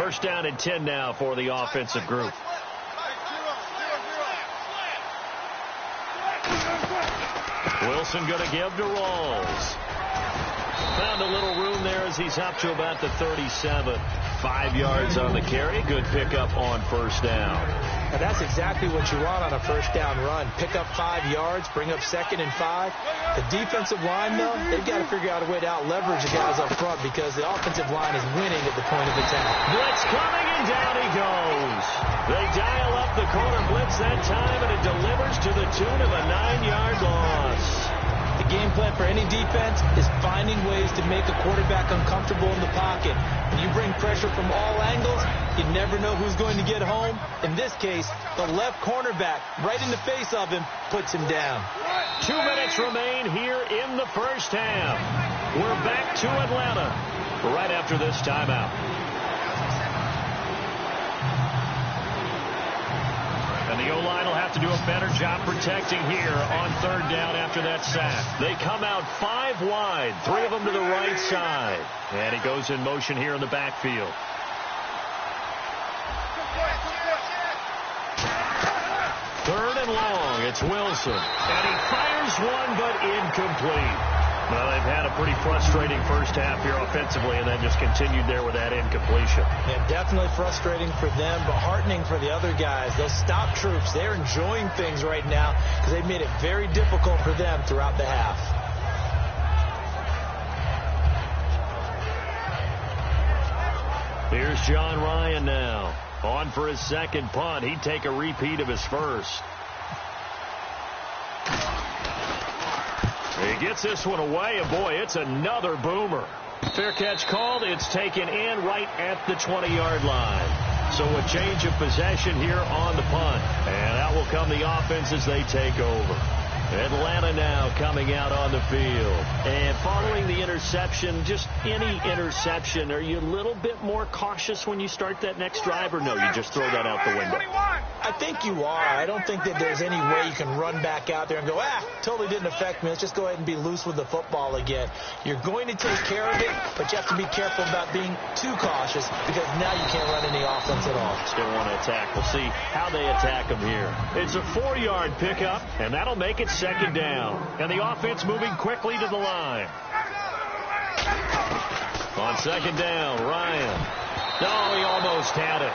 First down and 10 now for the offensive group. Wilson going to give to Rawls. Found a little room there as he's up to about the 37. 5 yards on the carry. Good pickup on first down. And that's exactly what you want on a first down run. Pick up 5 yards, bring up 2nd and 5. The defensive line, though, they've got to figure out a way to out-leverage the guys up front because the offensive line is winning at the point of attack. Blitz coming, and down he goes. They dial up the corner blitz that time, and it delivers to the tune of a 9-yard loss. The game plan for any defense is finding ways to make a quarterback uncomfortable in the pocket. When you bring pressure from all angles, you never know who's going to get home. In this case, the left cornerback, right in the face of him, puts him down. 2 minutes remain here in the first half. We're back to Atlanta right after this timeout. And the O-line will have to do a better job protecting here on third down after that sack. They come out 5 wide, 3 of them to the right side. And he goes in motion here in the backfield. Third and long, it's Wilson. And he fires one, but incomplete. Well, they've had a pretty frustrating first half here offensively, and then just continued there with that incompletion. Yeah, definitely frustrating for them, but heartening for the other guys. Those stop troops, they're enjoying things right now because they've made it very difficult for them throughout the half. Here's John Ryan now. On for his second punt. He'd take a repeat of his first. He gets this one away, and boy, it's another boomer. Fair catch called. It's taken in right at the 20-yard line. So a change of possession here on the punt. And out will come the offense as they take over. Atlanta now coming out on the field. And following the interception, just any interception, are you a little bit more cautious when you start that next drive, or no, you just throw that out the window? I think you are. I don't think that there's any way you can run back out there and go, totally didn't affect me. Let's just go ahead and be loose with the football again. You're going to take care of it, but you have to be careful about being too cautious because now you can't run any offense at all. Still want to attack. We'll see how they attack them here. It's a 4-yard pickup, and that'll make it second down. And the offense moving quickly to the line. On second down, Ryan. Oh, he almost had it.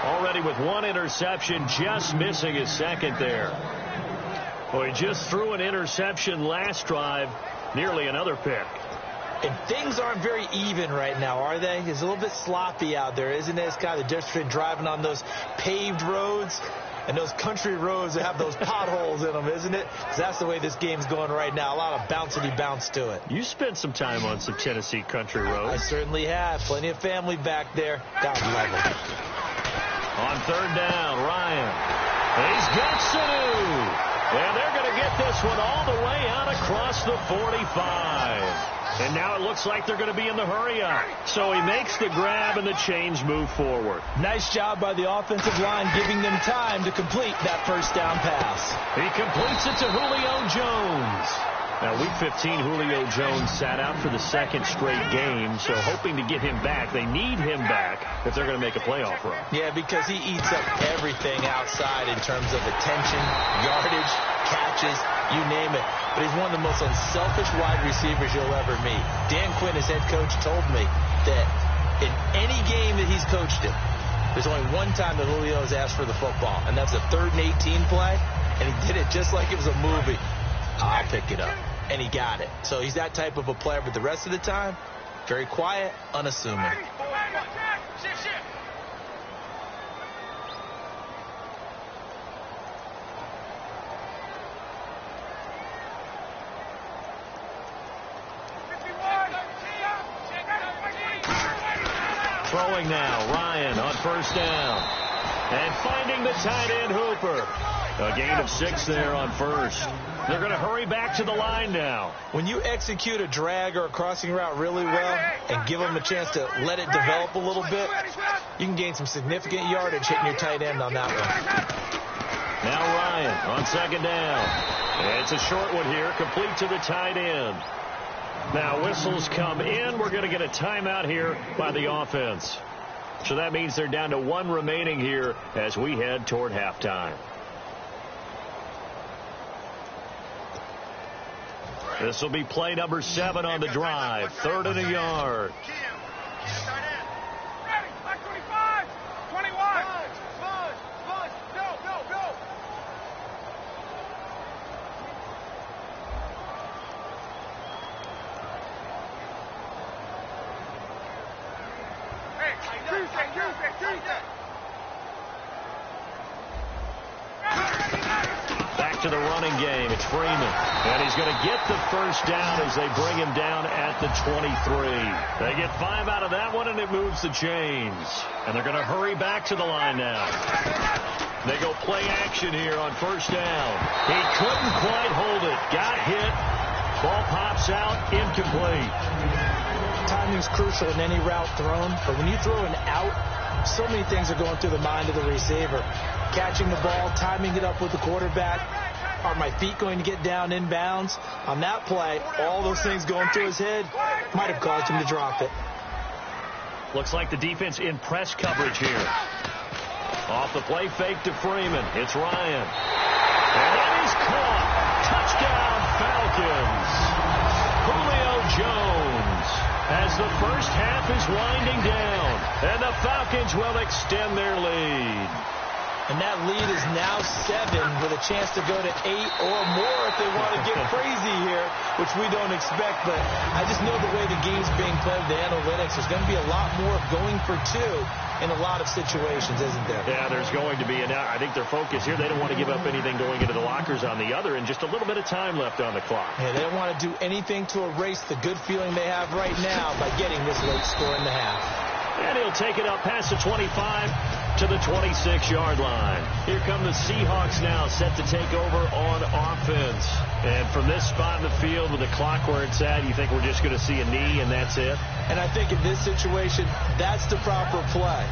Already with one interception, just missing his second there. Well, he just threw an interception last drive, nearly another pick. And things aren't very even right now, are they? It's a little bit sloppy out there, isn't it? It's kind of the difference between driving on those paved roads and those country roads that have those potholes in them, isn't it? 'Cause that's the way this game's going right now. A lot of bouncy bounce to it. You spent some time on some Tennessee country roads. I certainly have. Plenty of family back there. God love it. On third down, Ryan. He's got Sanu. And they're going to get this one all the way out across the 45. And now it looks like they're going to be in the hurry-up. So he makes the grab and the chains move forward. Nice job by the offensive line giving them time to complete that first down pass. He completes it to Julio Jones. Now, Week 15, Julio Jones sat out for the second straight game, so hoping to get him back. They need him back if they're going to make a playoff run. Yeah, because he eats up everything outside in terms of attention, yardage, catches, you name it. But he's one of the most unselfish wide receivers you'll ever meet. Dan Quinn, his head coach, told me that in any game that he's coached in, there's only one time that Julio has asked for the football, and that's a 3rd and 18 play, and he did it just like it was a movie. I'll pick it up. And he got it. So he's that type of a player, but the rest of the time, very quiet, unassuming. Throwing now, Ryan on first down. And finding the tight end, Hooper. A gain of 6 there on first. They're going to hurry back to the line now. When you execute a drag or a crossing route really well and give them a chance to let it develop a little bit, you can gain some significant yardage hitting your tight end on that one. Now Ryan on second down. It's a short one here, complete to the tight end. Now whistles come in. We're going to get a timeout here by the offense. So that means they're down to 1 remaining here as we head toward halftime. This will be play number 7 on the drive. 3rd and a yard. Back to the running game. It's Freeman. And he's going to get the first down as they bring him down at the 23. They get 5 out of that one, and it moves the chains. And they're going to hurry back to the line now. They go play action here on first down. He couldn't quite hold it. Got hit. Ball pops out. Incomplete. Timing's crucial in any route thrown, but when you throw an out, so many things are going through the mind of the receiver. Catching the ball, timing it up with the quarterback. Are my feet going to get down inbounds? On that play, all those things going through his head might have caused him to drop it. Looks like the defense in press coverage here. Off the play fake to Freeman. It's Ryan. And that is caught. Touchdown, Falcons. Julio Jones, as the first half is winding down, and the Falcons will extend their lead. And that lead is now 7 with a chance to go to 8 or more if they want to get crazy here, which we don't expect. But I just know the way the game's being played, the analytics, there's going to be a lot more going for 2 in a lot of situations, isn't there? Yeah, there's going to be. And I think their focus here, they don't want to give up anything going into the lockers on the other, and just a little bit of time left on the clock. Yeah, they don't want to do anything to erase the good feeling they have right now by getting this late score in the half. And he'll take it up past the 25 to the 26-yard line. Here come the Seahawks now, set to take over on offense. And from this spot in the field with the clock where it's at, you think we're just going to see a knee and that's it? And I think in this situation, that's the proper play.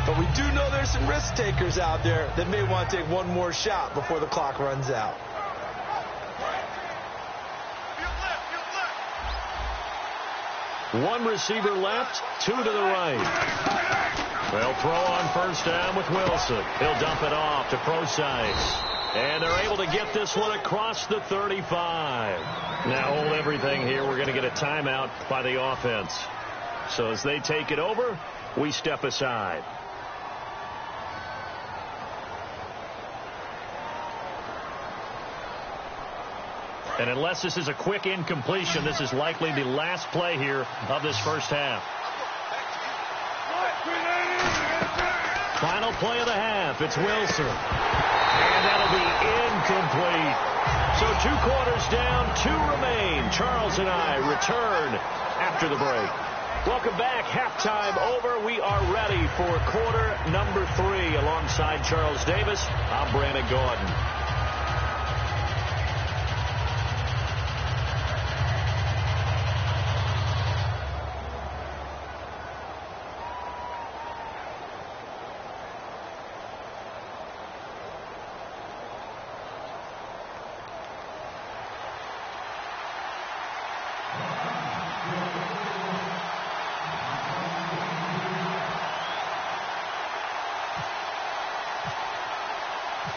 But we do know there's some risk takers out there that may want to take one more shot before the clock runs out. One receiver left, 2 to the right. They'll throw on first down with Wilson. He'll dump it off to Procise. And they're able to get this one across the 35. Now hold everything here. We're going to get a timeout by the offense. So as they take it over, we step aside. And unless this is a quick incompletion, this is likely the last play here of this first half. Final play of the half. It's Wilson. And that'll be incomplete. So 2 quarters down, 2 remain. Charles and I return after the break. Welcome back. Halftime over. We are ready for quarter number 3. Alongside Charles Davis, I'm Brandon Gordon.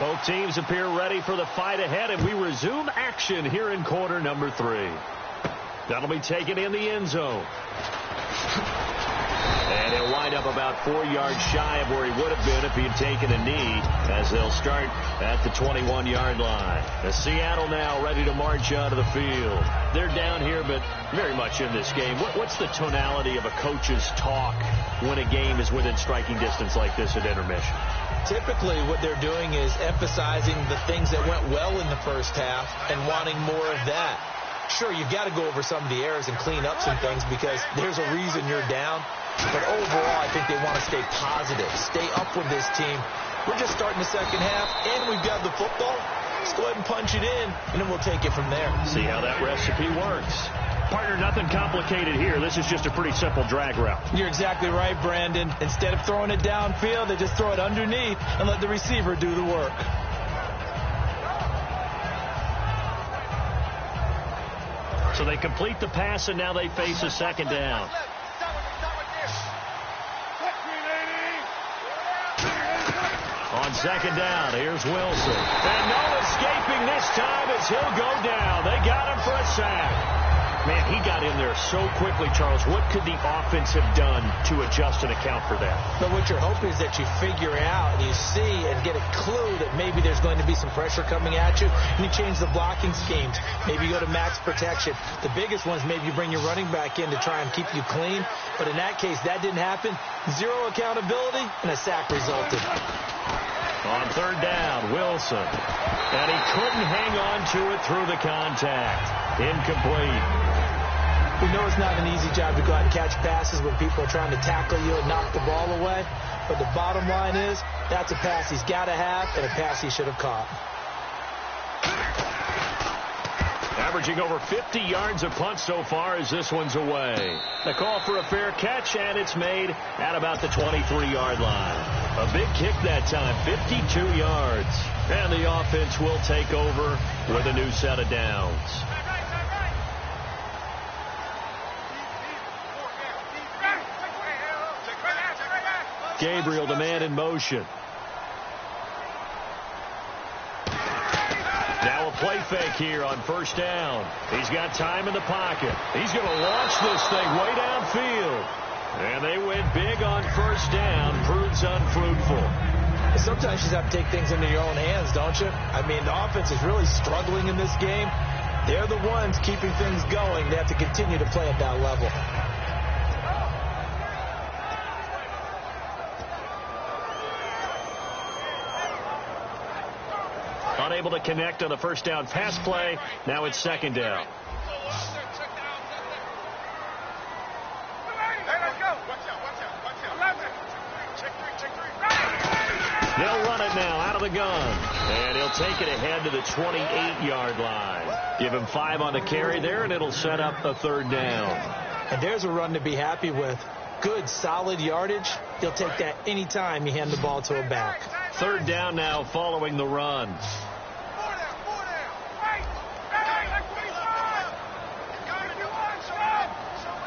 Both teams appear ready for the fight ahead, and we resume action here in quarter number 3. That'll be taken in the end zone. And he'll wind up about 4 yards shy of where he would have been if he had taken a knee, as they'll start at the 21-yard line. The Seattle now ready to march out of the field. They're down here, but very much in this game. What's the tonality of a coach's talk when a game is within striking distance like this at intermission? Typically, what they're doing is emphasizing the things that went well in the first half and wanting more of that. Sure, you've got to go over some of the errors and clean up some things because there's a reason you're down. But overall, I think they want to stay positive, stay up with this team. We're just starting the second half, and we've got the football. Let's go ahead and punch it in, and then we'll take it from there. See how that recipe works. Partner, nothing complicated here. This is just a pretty simple drag route. You're exactly right, Brandon. Instead of throwing it downfield, they just throw it underneath and let the receiver do the work. So they complete the pass, and now they face a second down. On second down, here's Wilson. And no escaping this time as he'll go down. They got him for a sack. Man, he got in there so quickly, Charles. What could the offense have done to adjust and account for that? But what you're hoping is that you figure out and you see and get a clue that maybe there's going to be some pressure coming at you, and you change the blocking schemes. Maybe you go to max protection. The biggest one is maybe you bring your running back in to try and keep you clean. But in that case, that didn't happen. Zero accountability, and a sack resulted. On third down, Wilson. And he couldn't hang on to it through the contact. Incomplete. We know it's not an easy job to go out and catch passes when people are trying to tackle you and knock the ball away. But the bottom line is, that's a pass he's got to have and a pass he should have caught. Averaging over 50 yards a punt so far as this one's away. The call for a fair catch, and it's made at about the 23-yard line. A big kick that time, 52 yards. And the offense will take over with a new set of downs. Gabriel, the man in motion. Now a play fake here on first down. He's got time in the pocket. He's going to launch this thing way downfield. And they went big on first down. Proves unfruitful. Sometimes you just have to take things into your own hands, don't you? I mean, the offense is really struggling in this game. They're the ones keeping things going. They have to continue to play at that level. Unable to connect on the first down pass play. Now it's second down. They'll run it now out of the gun. And he'll take it ahead to the 28-yard line. Give him 5 on the carry there, and it'll set up a third down. And there's a run to be happy with. Good, solid yardage. He'll take that any time you hand the ball to a back. Third down now following the run.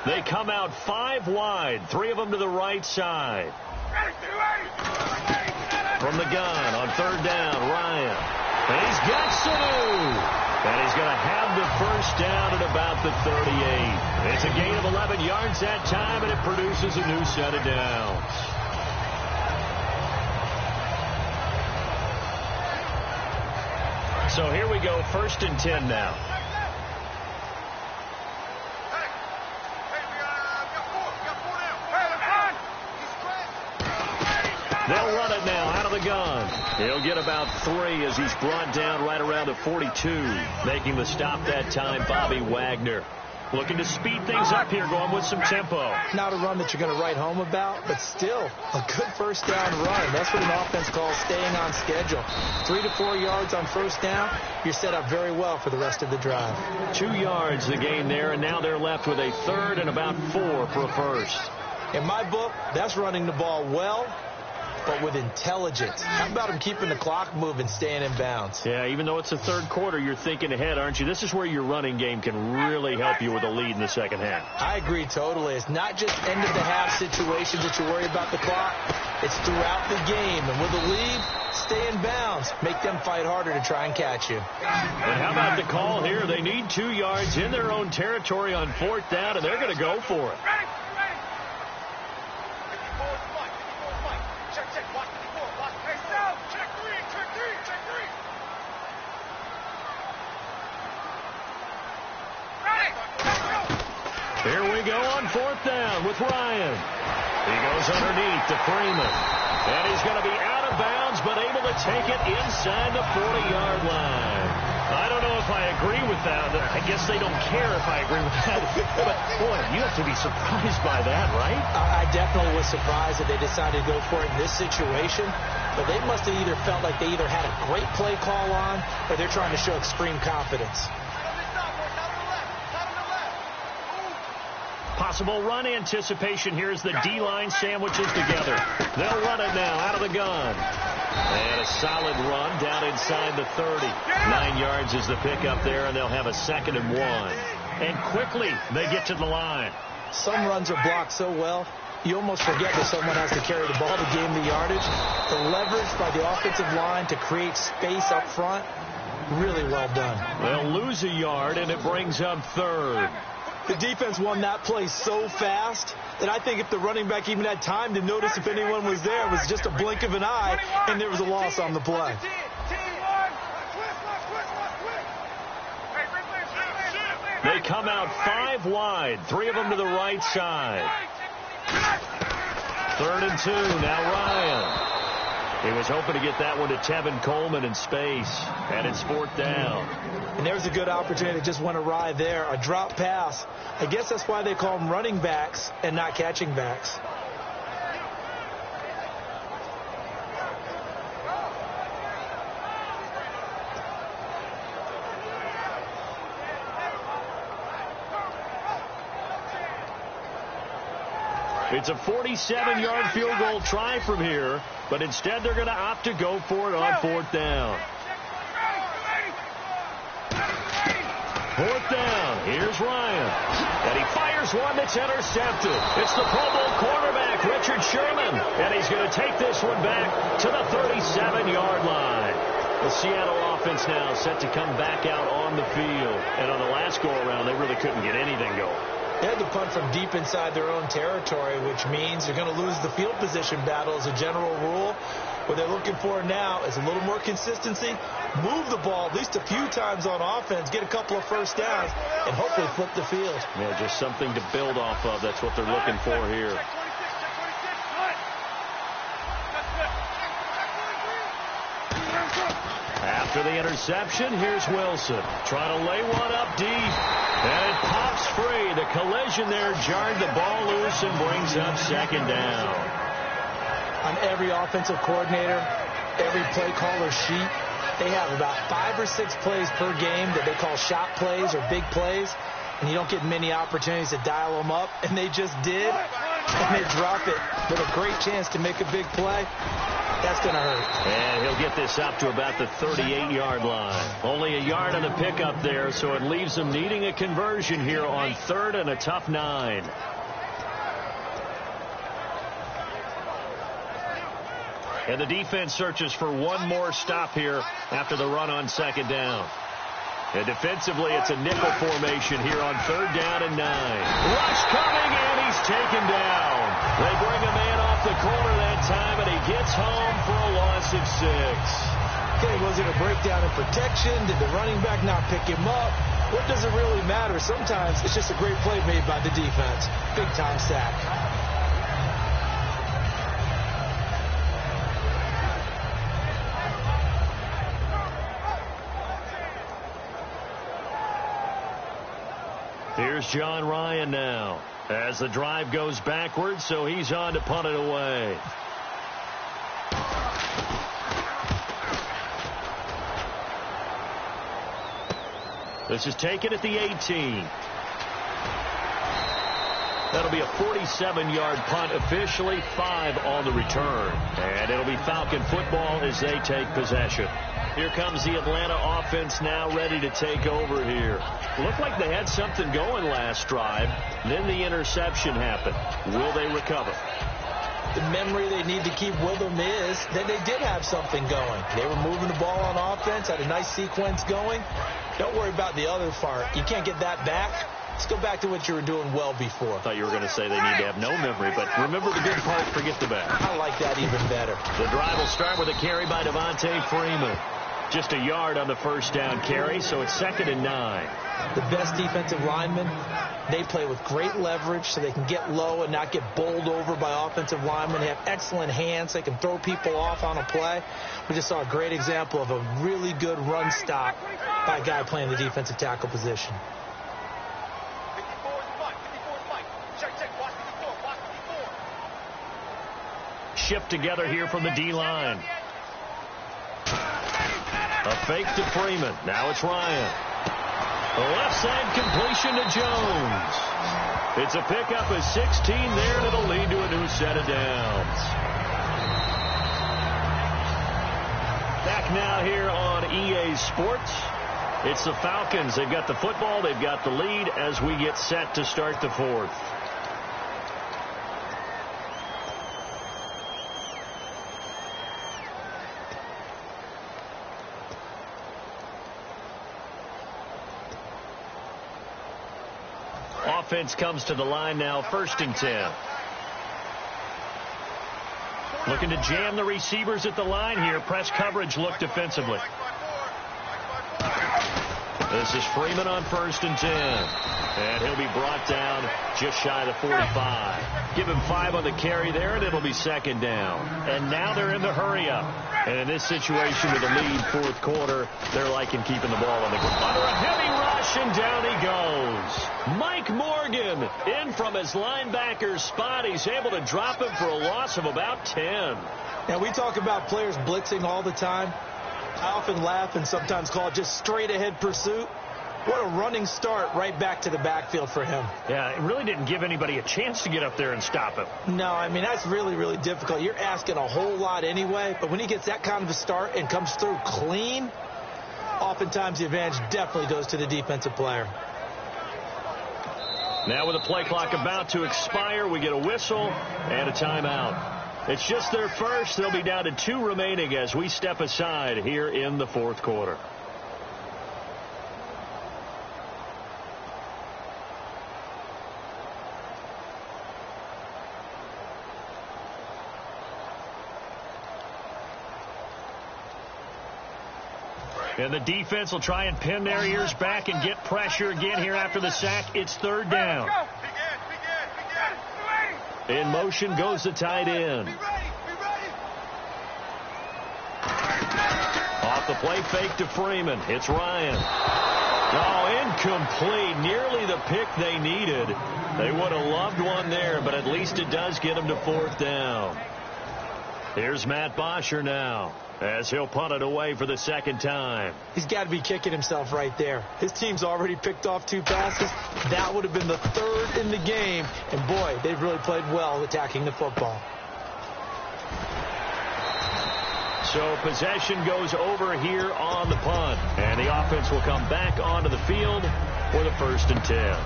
They come out 5 wide, 3 of them to the right side. From the gun on third down, Ryan. And he's got Sanu. And he's going to have the first down at about the 38. It's a gain of 11 yards that time, and it produces a new set of downs. So here we go, 1st and 10 now. They'll run it now out of the gun. He'll get about 3 as he's brought down right around the 42. Making the stop that time, Bobby Wagner. Looking to speed things up here, going with some tempo. Not a run that you're going to write home about, but still a good first down run. That's what an offense calls staying on schedule. 3 to 4 yards on first down, you're set up very well for the rest of the drive. 2 yards the gain there, and now they're left with a third and about 4 for a first. In my book, that's running the ball well, but with intelligence. How about him keeping the clock moving, staying in bounds? Yeah, even though it's the third quarter, you're thinking ahead, aren't you? This is where your running game can really help you with a lead in the second half. I agree totally. It's not just end-of-the-half situations that you worry about the clock. It's throughout the game. And with a lead, stay in bounds. Make them fight harder to try and catch you. And how about the call here? They need 2 yards in their own territory on fourth down, and they're going to go for it. Here we go on fourth down with Ryan. He goes underneath to Freeman. And he's going to be out of bounds, but able to take it inside the 40-yard line. I don't know if I agree with that. I guess they don't care if I agree with that. But, boy, you have to be surprised by that, right? I definitely was surprised that they decided to go for it in this situation. But they must have either felt like they either had a great play call on or they're trying to show extreme confidence. Possible run anticipation here as the D-line sandwiches together. They'll run it now out of the gun. And a solid run down inside the 30. 9 yards is the pickup there, and they'll have a 2nd and 1. And quickly they get to the line. Some runs are blocked so well, you almost forget that someone has to carry the ball to gain the yardage. The leverage by the offensive line to create space up front, really well done. They'll lose a yard, and it brings up third. The defense won that play so fast that I think if the running back even had time to notice if anyone was there, it was just a blink of an eye, and there was a loss on the play. They come out 5 wide, 3 of them to the right side. 3rd and 2, now Ryan. He was hoping to get that one to Tevin Coleman in space, and it's 4th down. And there's a good opportunity that just went awry there, a drop pass. I guess that's why they call them running backs and not catching backs. It's a 47-yard field goal try from here, but instead they're going to opt to go for it on 4th down. 4th down. Here's Ryan. And he fires one that's intercepted. It's the Pro Bowl quarterback, Richard Sherman. And he's going to take this one back to the 37-yard line. The Seattle offense now set to come back out on the field. And on the last go-around, they really couldn't get anything going. They had to punt from deep inside their own territory, which means you're going to lose the field position battle as a general rule. What they're looking for now is a little more consistency, move the ball at least a few times on offense, get a couple of first downs, and hopefully flip the field. Yeah, just something to build off of. That's what they're looking for here. After the interception, here's Wilson trying to lay one up deep, and it pops free. The collision there jarred the ball loose and brings up 2nd down. On every offensive coordinator, every play caller sheet, they have about 5 or 6 plays per game that they call shot plays or big plays, and you don't get many opportunities to dial them up, and they just did, and they drop it with a great chance to make a big play. That's going to hurt. And he'll get this up to about the 38-yard line. Only a yard on the pickup there, so it leaves them needing a conversion here on 3rd and a tough 9. And the defense searches for one more stop here after the run on 2nd down. And defensively, it's a nickel formation here on 3rd down and 9. Rush coming, and he's taken down. They bring a man off the corner that time, and he gets home for a loss of 6. Okay, was it a breakdown in protection? Did the running back not pick him up? What does it really matter? Sometimes it's just a great play made by the defense. Big-time sack. Here's John Ryan now as the drive goes backwards, so he's on to punt it away. This is taken at the 18. That'll be a 47-yard punt, officially 5 on the return. And it'll be Falcon football as they take possession. Here comes the Atlanta offense now ready to take over here. Looked like they had something going last drive. Then the interception happened. Will they recover? The memory they need to keep with them is that they did have something going. They were moving the ball on offense, had a nice sequence going. Don't worry about the other part. You can't get that back. Let's go back to what you were doing well before. I thought you were going to say they need to have no memory, but remember the good part, forget the bad. I like that even better. The drive will start with a carry by Devontae Freeman. Just a yard on the first down carry, so it's 2nd and 9. The best defensive linemen, they play with great leverage so they can get low and not get bowled over by offensive linemen. They have excellent hands. They can throw people off on a play. We just saw a great example of a really good run stop by a guy playing the defensive tackle position. Shipped together here from the D-line. A fake to Freeman. Now it's Ryan. The left side completion to Jones. It's a pickup of 16 there, and it'll lead to a new set of downs. Back now here on EA Sports. It's the Falcons. They've got the football. They've got the lead as we get set to start the 4th. offense comes to the line now, 1st and 10. Looking to jam the receivers at the line here. Press coverage look defensively. This is Freeman on 1st and 10. And he'll be brought down just shy of the 45. Give him 5 on the carry there, and it'll be 2nd down. And now they're in the hurry-up. And in this situation with a lead 4th quarter, they're liking keeping the ball on the ground. Under a heavy rush, and down he goes. Mike Morgan in from his linebacker spot. He's able to drop him for a loss of about 10. Now, we talk about players blitzing all the time. I often laugh and sometimes call it just straight-ahead pursuit. What a running start right back to the backfield for him. Yeah, it really didn't give anybody a chance to get up there and stop him. No, I mean, that's really, really difficult. You're asking a whole lot anyway, but when he gets that kind of a start and comes through clean, oftentimes the advantage definitely goes to the defensive player. Now with the play clock about to expire, we get a whistle and a timeout. It's just their first. They'll be down to 2 remaining as we step aside here in the 4th quarter. And the defense will try and pin their ears back and get pressure again here after the sack. It's 3rd down. In motion goes the tight end. Off the play fake to Freeman. It's Ryan. Oh, incomplete. Nearly the pick they needed. They would have loved one there, but at least it does get them to 4th down. Here's Matt Bosher now, as he'll punt it away for the 2nd time. He's got to be kicking himself right there. His team's already picked off 2 passes. That would have been the 3rd in the game. And, boy, they've really played well attacking the football. So possession goes over here on the punt. And the offense will come back onto the field for the 1st and 10.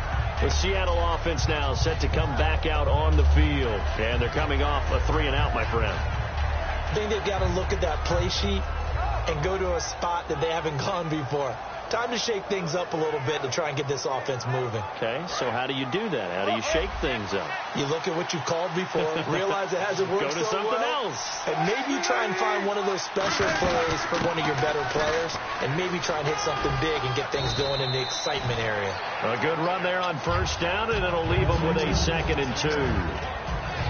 The Seattle offense now set to come back out on the field. And they're coming off a 3-and-out, my friend. I think they've got to look at that play sheet and go to a spot that they haven't gone before. Time to shake things up a little bit to try and get this offense moving. Okay, so how do you do that? How do you shake things up? You look at what you called before, realize it hasn't worked Go to so something well, else. and maybe you try and find one of those special plays for one of your better players, and maybe try and hit something big and get things going in the excitement area. A good run there on 1st down, and it'll leave them with a 2nd and 2.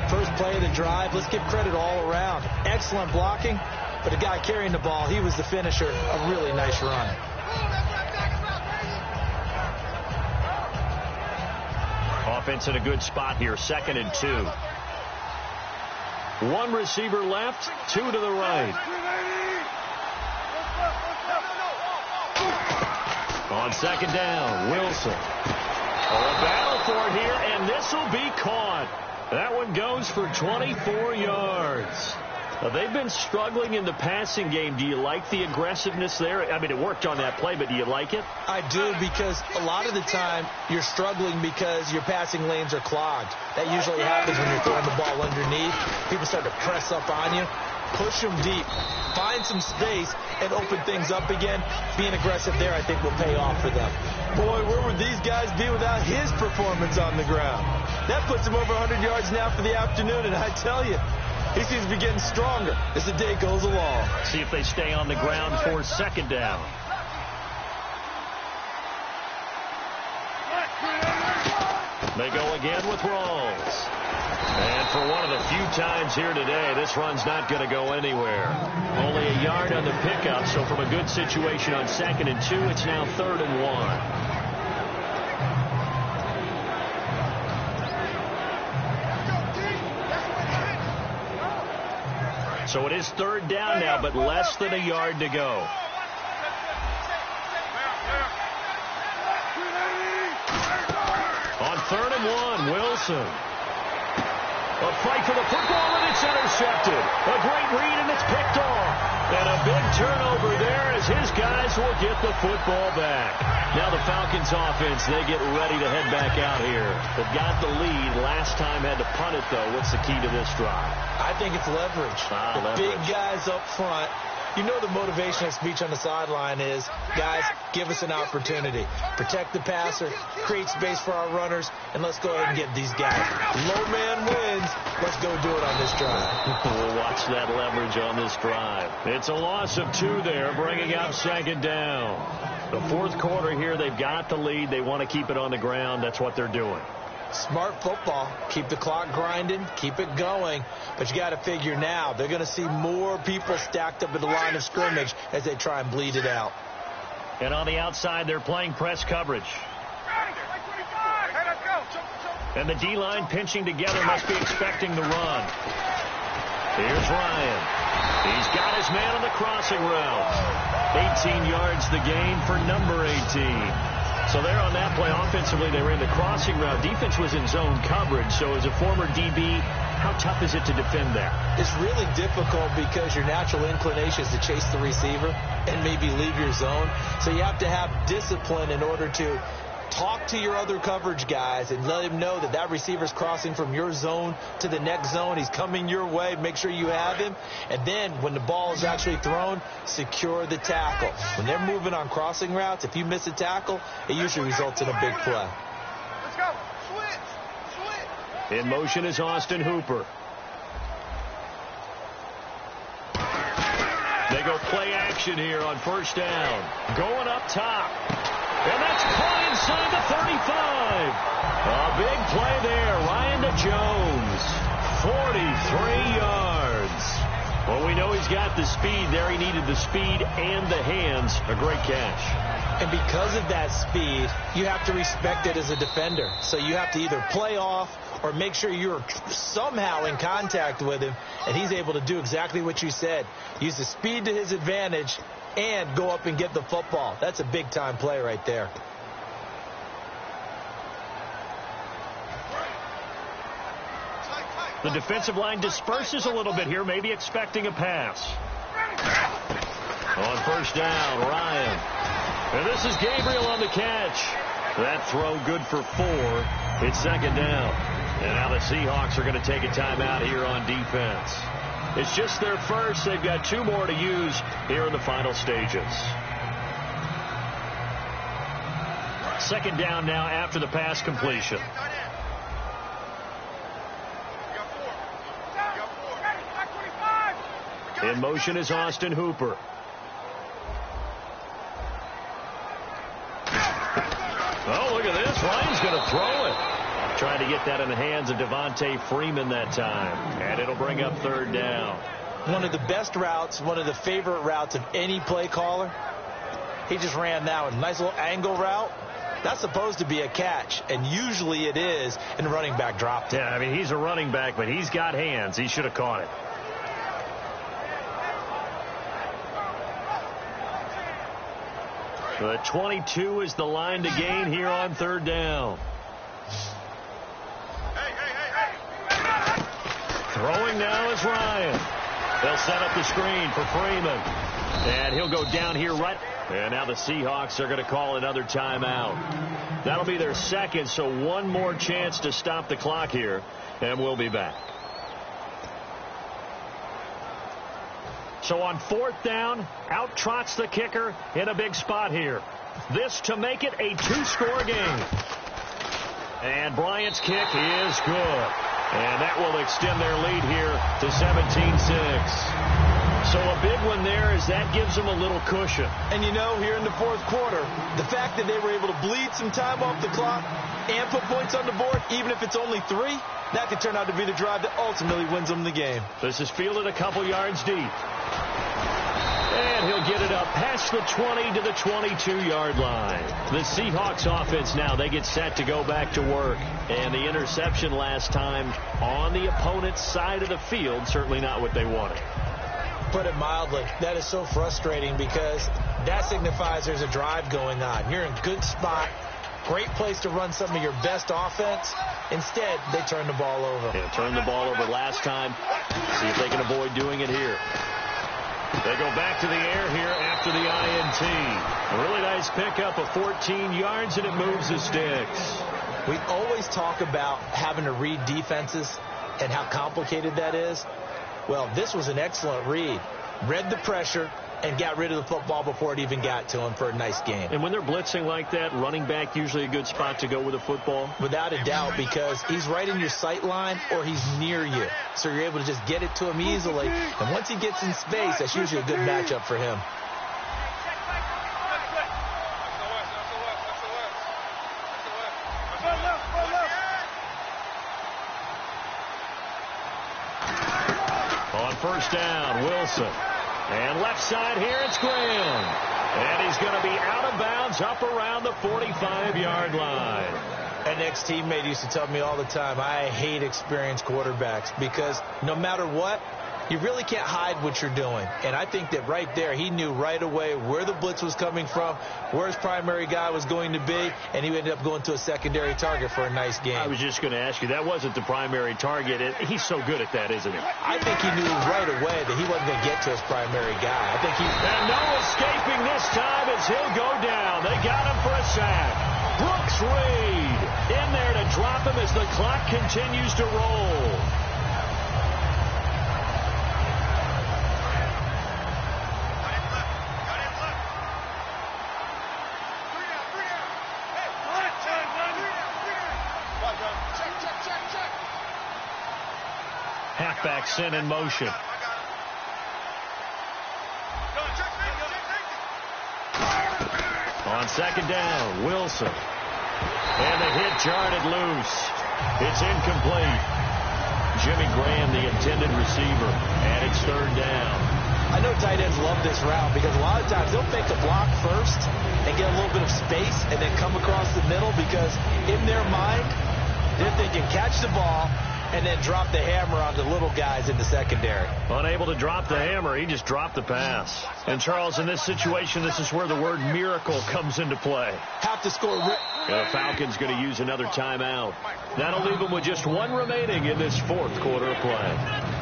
First play of the drive, let's give credit all around. Excellent blocking, but the guy carrying the ball, he was the finisher. A really nice run. Offense in a good spot here, 2nd and 2. 1 receiver left, 2 to the right. On 2nd down, Wilson. A battle for it here, and this will be caught. That one goes for 24 yards. They've been struggling in the passing game. Do you like the aggressiveness there? I mean, it worked on that play, but do you like it? I do, because a lot of the time you're struggling because your passing lanes are clogged. That usually happens when you're throwing the ball underneath. People start to press up on you. Push them deep. Find some space and open things up again. Being aggressive there, I think, will pay off for them. Boy, where would these guys be without his performance on the ground? That puts him over 100 yards now for the afternoon, and I tell you, he seems to be getting stronger as the day goes along. See if they stay on the ground for 2nd down. They go again with Rawls. And for one of the few times here today, this run's not going to go anywhere. Only a yard on the pickup, so from a good situation on 2nd and 2, it's now 3rd and 1. So it is 3rd down now, but less than a yard to go. On 3rd and 1, Wilson. A fight for the football, and it's intercepted. A great read, and it's picked off. And a big turnover there as his guys will get the football back. Now the Falcons offense, they get ready to head back out here. They've got the lead. Last time had to punt it, though. What's the key to this drive? I think it's leverage. Leverage. Big guys up front. You know the motivational speech on the sideline is, guys, give us an opportunity. Protect the passer, create space for our runners, and let's go ahead and get these guys. Low man wins. Let's go do it on this drive. We'll watch that leverage on this drive. It's a loss of 2 there, bringing up second down. The fourth quarter here, they've got the lead. They want to keep it on the ground. That's what they're doing. Smart football. Keep the clock grinding. Keep it going. But you got to figure now they're going to see more people stacked up at the line of scrimmage as they try and bleed it out. And on the outside, they're playing press coverage. And the D-line pinching together must be expecting the run. Here's Ryan. He's got his man on the crossing route. 18 yards the gain for number 18. So there on that play, offensively, they ran the crossing route. Defense was in zone coverage. So as a former DB, how tough is it to defend that? It's really difficult because your natural inclination is to chase the receiver and maybe leave your zone. So you have to have discipline in order to talk to your other coverage guys and let him know that that receiver's crossing from your zone to the next zone. He's coming your way. Make sure you have him. And then when the ball is actually thrown, secure the tackle. When they're moving on crossing routes, if you miss a tackle, it usually results in a big play. Let's go. Switch. In motion is Austin Hooper. They go play action here on first down. Going up top. And that's caught inside the 35. A big play there. Ryan to Jones. 43 yards. Well, we know he's got the speed there. He needed the speed and the hands. A great catch. And because of that speed, you have to respect it as a defender. So you have to either play off or make sure you're somehow in contact with him. And he's able to do exactly what you said. Use the speed to his advantage and go up and get the football. That's a big-time play right there. The defensive line disperses a little bit here, maybe expecting a pass. On first down, Ryan. And this is Gabriel on the catch. That throw good for 4. It's second down. And now the Seahawks are going to take a timeout here on defense. It's just their first. They've got 2 more to use here in the final stages. Second down now after the pass completion. In motion is Austin Hooper. Oh, look at this. Ryan's going to throw it. Trying to get that in the hands of Devontae Freeman that time. And it'll bring up third down. One of the best routes, one of the favorite routes of any play caller. He just ran that one. Nice little angle route. That's supposed to be a catch, and usually it is, and the running back dropped it. Yeah, I mean, he's a running back, but he's got hands. He should have caught it. The 22 is the line to gain here on third down. Throwing now is Ryan. They'll set up the screen for Freeman. And he'll go down here right. And now the Seahawks are going to call another timeout. That'll be their second, so one more chance to stop the clock here. And we'll be back. So on fourth down, out trots the kicker in a big spot here. This to make it a 2-score game. And Bryant's kick is good. And that will extend their lead here to 17-6. So a big one there as that gives them a little cushion. And you know, here in the fourth quarter, the fact that they were able to bleed some time off the clock and put points on the board, even if it's only 3, that could turn out to be the drive that ultimately wins them the game. This is fielded a couple yards deep. And he'll get it up past the 20 to the 22-yard line. The Seahawks offense now, they get set to go back to work. And the interception last time on the opponent's side of the field, certainly not what they wanted. Put it mildly, that is so frustrating because that signifies there's a drive going on. You're in a good spot, great place to run some of your best offense. Instead, they turn the ball over. Yeah, turned the ball over last time. See if they can avoid doing it here. They go back to the air here after the INT. A really nice pickup of 14 yards, and it moves the sticks. We always talk about having to read defenses and how complicated that is. Well, this was an excellent read. Read the pressure, and got rid of the football before it even got to him for a nice game. And when they're blitzing like that, running back usually a good spot to go with a football? Without a doubt, because he's right in your sight line or he's near you. So you're able to just get it to him easily. And once he gets in space, that's usually a good matchup for him. On first down, Wilson. And left side here, it's Graham. And he's going to be out of bounds up around the 45-yard line. An ex-teammate used to tell me all the time, I hate experienced quarterbacks because no matter what, you really can't hide what you're doing. And I think that right there, he knew right away where the blitz was coming from, where his primary guy was going to be, and he ended up going to a secondary target for a nice game. I was just going to ask you, that wasn't the primary target. He's so good at that, isn't he? I think he knew right away that he wasn't going to get to his primary guy. I think And no escaping this time as he'll go down. They got him for a sack. Brooks Reed in there to drop him as the clock continues to roll. Halfback sent in motion. On second down, Wilson. And the hit jarred it loose. It's incomplete. Jimmy Graham, the intended receiver, and it's third down. I know tight ends love this route because a lot of times they'll make a block first and get a little bit of space and then come across the middle because in their mind, they're thinking catch the ball and then drop the hammer on the little guys in the secondary. Unable to drop the hammer, he just dropped the pass. And, Charles, in this situation, this is where the word miracle comes into play. Have to score. The Falcons going to use another timeout. That'll leave them with just one remaining in this fourth quarter of play.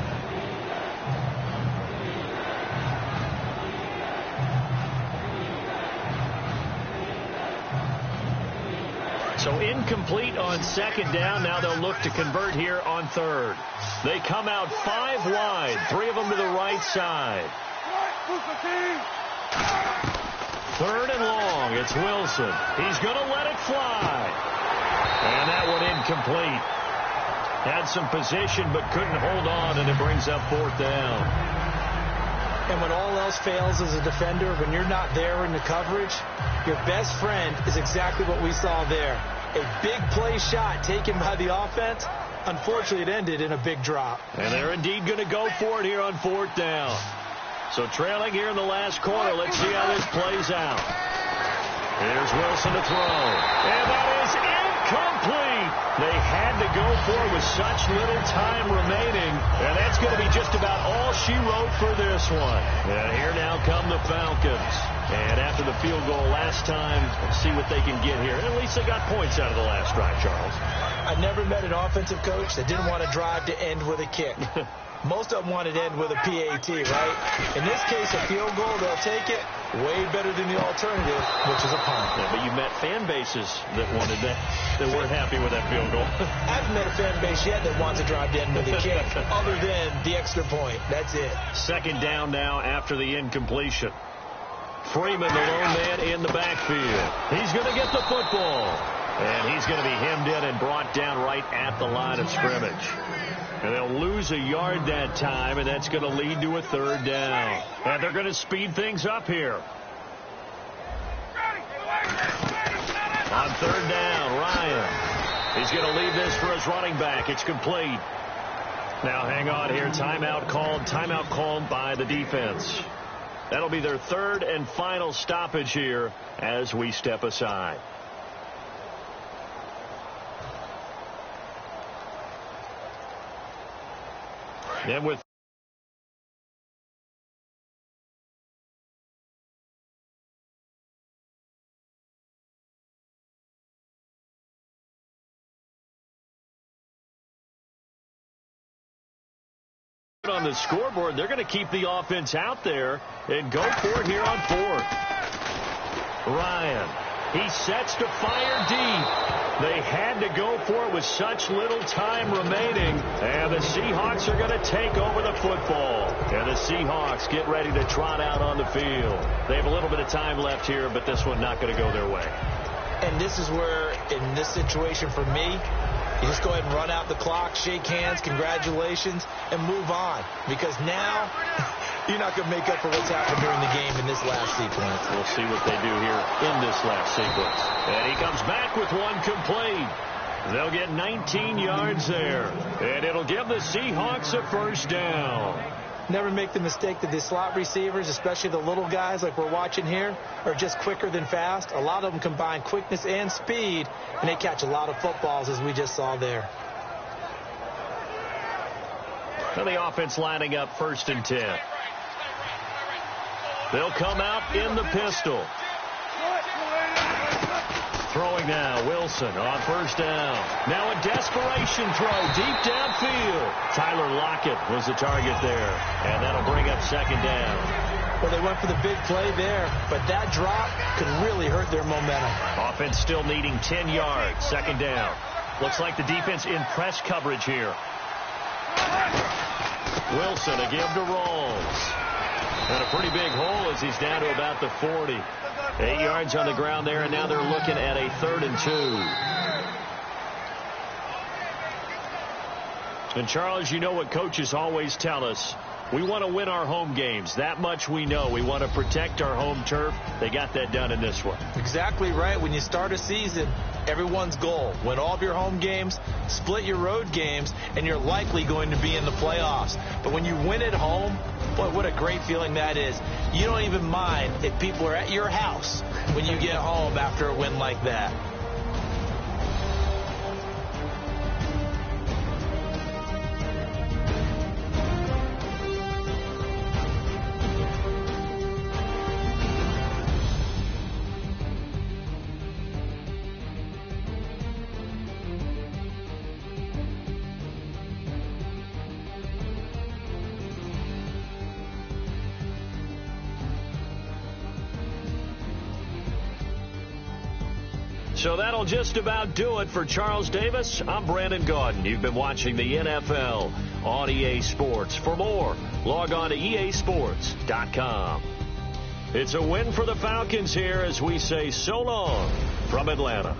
So incomplete on second down. Now they'll look to convert here on third. They come out 5 wide, 3 of them to the right side. Third and long. It's Wilson. He's going to let it fly. And that one incomplete. Had some position but couldn't hold on, and it brings up fourth down. And when all else fails as a defender, when you're not there in the coverage, your best friend is exactly what we saw there. A big play shot taken by the offense. Unfortunately, it ended in a big drop. And they're indeed going to go for it here on fourth down. So trailing here in the last quarter. Let's see how this plays out. Here's Wilson to throw. And that is incomplete. They had to go for it with such little time remaining. And that's going to be just about all she wrote for this one. And here now come the Falcons. And after the field goal last time, let's see what they can get here. And at least they got points out of the last drive, Charles. I never met an offensive coach that didn't want to drive to end with a kick. Most of them wanted to end with a PAT, right? In this case, a field goal, they'll take it. Way better than the alternative, which is a punt. Yeah, but you met fan bases that wanted that weren't happy with that field goal. I haven't met a fan base yet that wants to drive to end with a kick, other than the extra point. That's it. Second down now after the incompletion. Freeman, the lone man in the backfield. He's going to get the football. And he's going to be hemmed in and brought down right at the line of scrimmage. And they'll lose a yard that time, and that's going to lead to a third down. And they're going to speed things up here. On third down, Ryan. He's going to leave this for his running back. It's complete. Now hang on here. Timeout called by the defense. That'll be their third and final stoppage here as we step aside. And with on the scoreboard, they're going to keep the offense out there and go for it here on fourth. Ryan, he sets to fire deep. They had to go for it with such little time remaining. And the Seahawks are going to take over the football. And the Seahawks get ready to trot out on the field. They have a little bit of time left here, but this one not going to go their way. And this is where, in this situation for me, you just go ahead and run out the clock, shake hands, congratulations, and move on. Because now you're not going to make up for what's happened during the game in this last sequence. We'll see what they do here in this last sequence. And he comes back with one complete. They'll get 19 yards there. And it'll give the Seahawks a first down. Never make the mistake that the slot receivers, especially the little guys like we're watching here, are just quicker than fast. A lot of them combine quickness and speed, and they catch a lot of footballs, as we just saw there. And the offense lining up 1st and 10. They'll come out in the pistol. Throwing now, Wilson on 1st down. Now a desperation throw deep downfield. Tyler Lockett was the target there, and that'll bring up 2nd down. Well, they went for the big play there, but that drop could really hurt their momentum. Offense still needing 10 yards, 2nd down. Looks like the defense in press coverage here. Wilson, a give to Rawls. And a pretty big hole as he's down to about the 40. 8 yards on the ground there, and now they're looking at a 3rd and 2. And, Charles, you know what coaches always tell us. We want to win our home games. That much we know. We want to protect our home turf. They got that done in this one. Exactly right. When you start a season, everyone's goal, win all of your home games, split your road games, and you're likely going to be in the playoffs. But when you win at home, boy, what a great feeling that is. You don't even mind if people are at your house when you get home after a win like that. So that'll just about do it for Charles Davis. I'm Brandon Gaudin. You've been watching the NFL on EA Sports. For more, log on to easports.com. It's a win for the Falcons here as we say so long from Atlanta.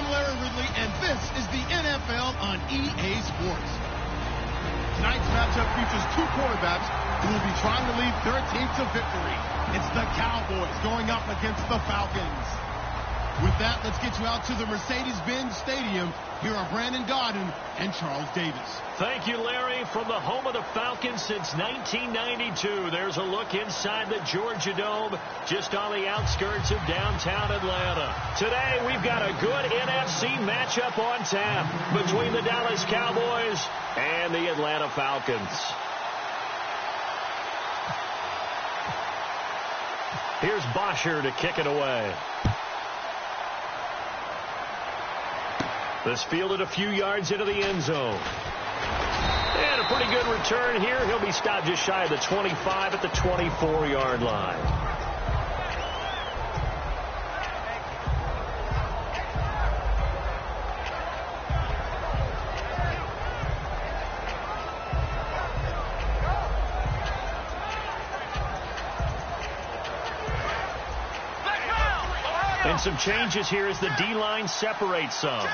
I'm Larry Ridley, and this is the NFL on EA Sports. Tonight's matchup features two quarterbacks who will be trying to lead their team to victory. It's the Cowboys going up against the Falcons. With that, let's get you out to the Mercedes-Benz Stadium. Here are Brandon Gaudin and Charles Davis. Thank you, Larry. From the home of the Falcons since 1992, there's a look inside the Georgia Dome, just on the outskirts of downtown Atlanta. Today, we've got a good NFC matchup on tap between the Dallas Cowboys and the Atlanta Falcons. Here's Bosher to kick it away. This fielded a few yards into the end zone. And a pretty good return here. He'll be stopped just shy of the 25 at the 24-yard line. And some changes here as the D-line separates some.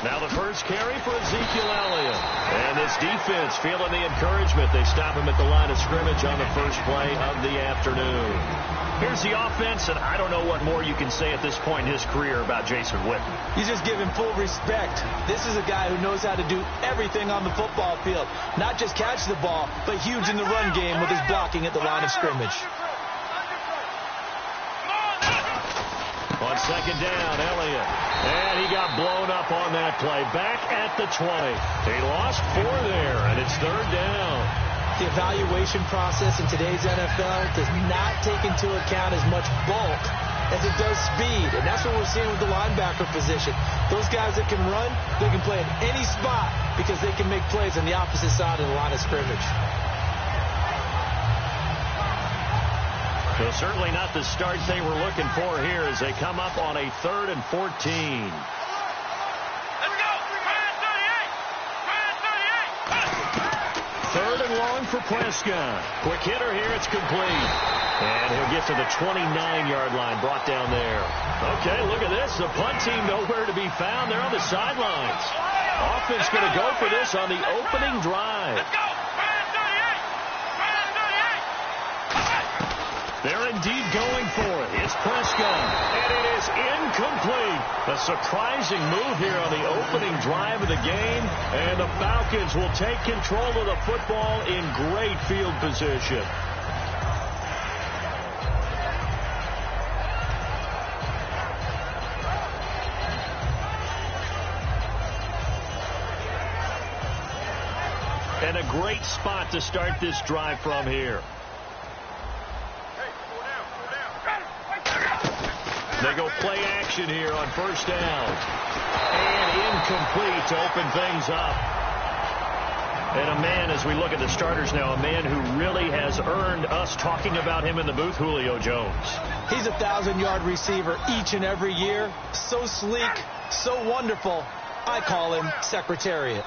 Now the first carry for Ezekiel Elliott. And this defense feeling the encouragement. They stop him at the line of scrimmage on the first play of the afternoon. Here's the offense, and I don't know what more you can say at this point in his career about Jason Witten. You just give him full respect. This is a guy who knows how to do everything on the football field. Not just catch the ball, but huge in the run game with his blocking at the line of scrimmage. On second down, Elliott. And he got blown up on that play. Back at the 20. He lost 4 there, and it's third down. The evaluation process in today's NFL does not take into account as much bulk as it does speed. And that's what we're seeing with the linebacker position. Those guys that can run, they can play in any spot because they can make plays on the opposite side of the line of scrimmage. So certainly not the start they were looking for here as they come up on a 3rd and 14. Let's go! 3rd and long for Prescott. Quick hitter here. It's complete. And he'll get to the 29-yard line, brought down there. Okay, look at this. The punt team nowhere to be found. They're on the sidelines. Offense going to go for this on the opening drive. Let's go! They're indeed going for it. It's Prescott, and it is incomplete. A surprising move here on the opening drive of the game, and the Falcons will take control of the football in great field position. And a great spot to start this drive from here. They go play action here on first down. And incomplete to open things up. And a man, as we look at the starters now, a man who really has earned us talking about him in the booth, Julio Jones. He's a 1,000-yard receiver each and every year. So sleek, so wonderful. I call him Secretariat.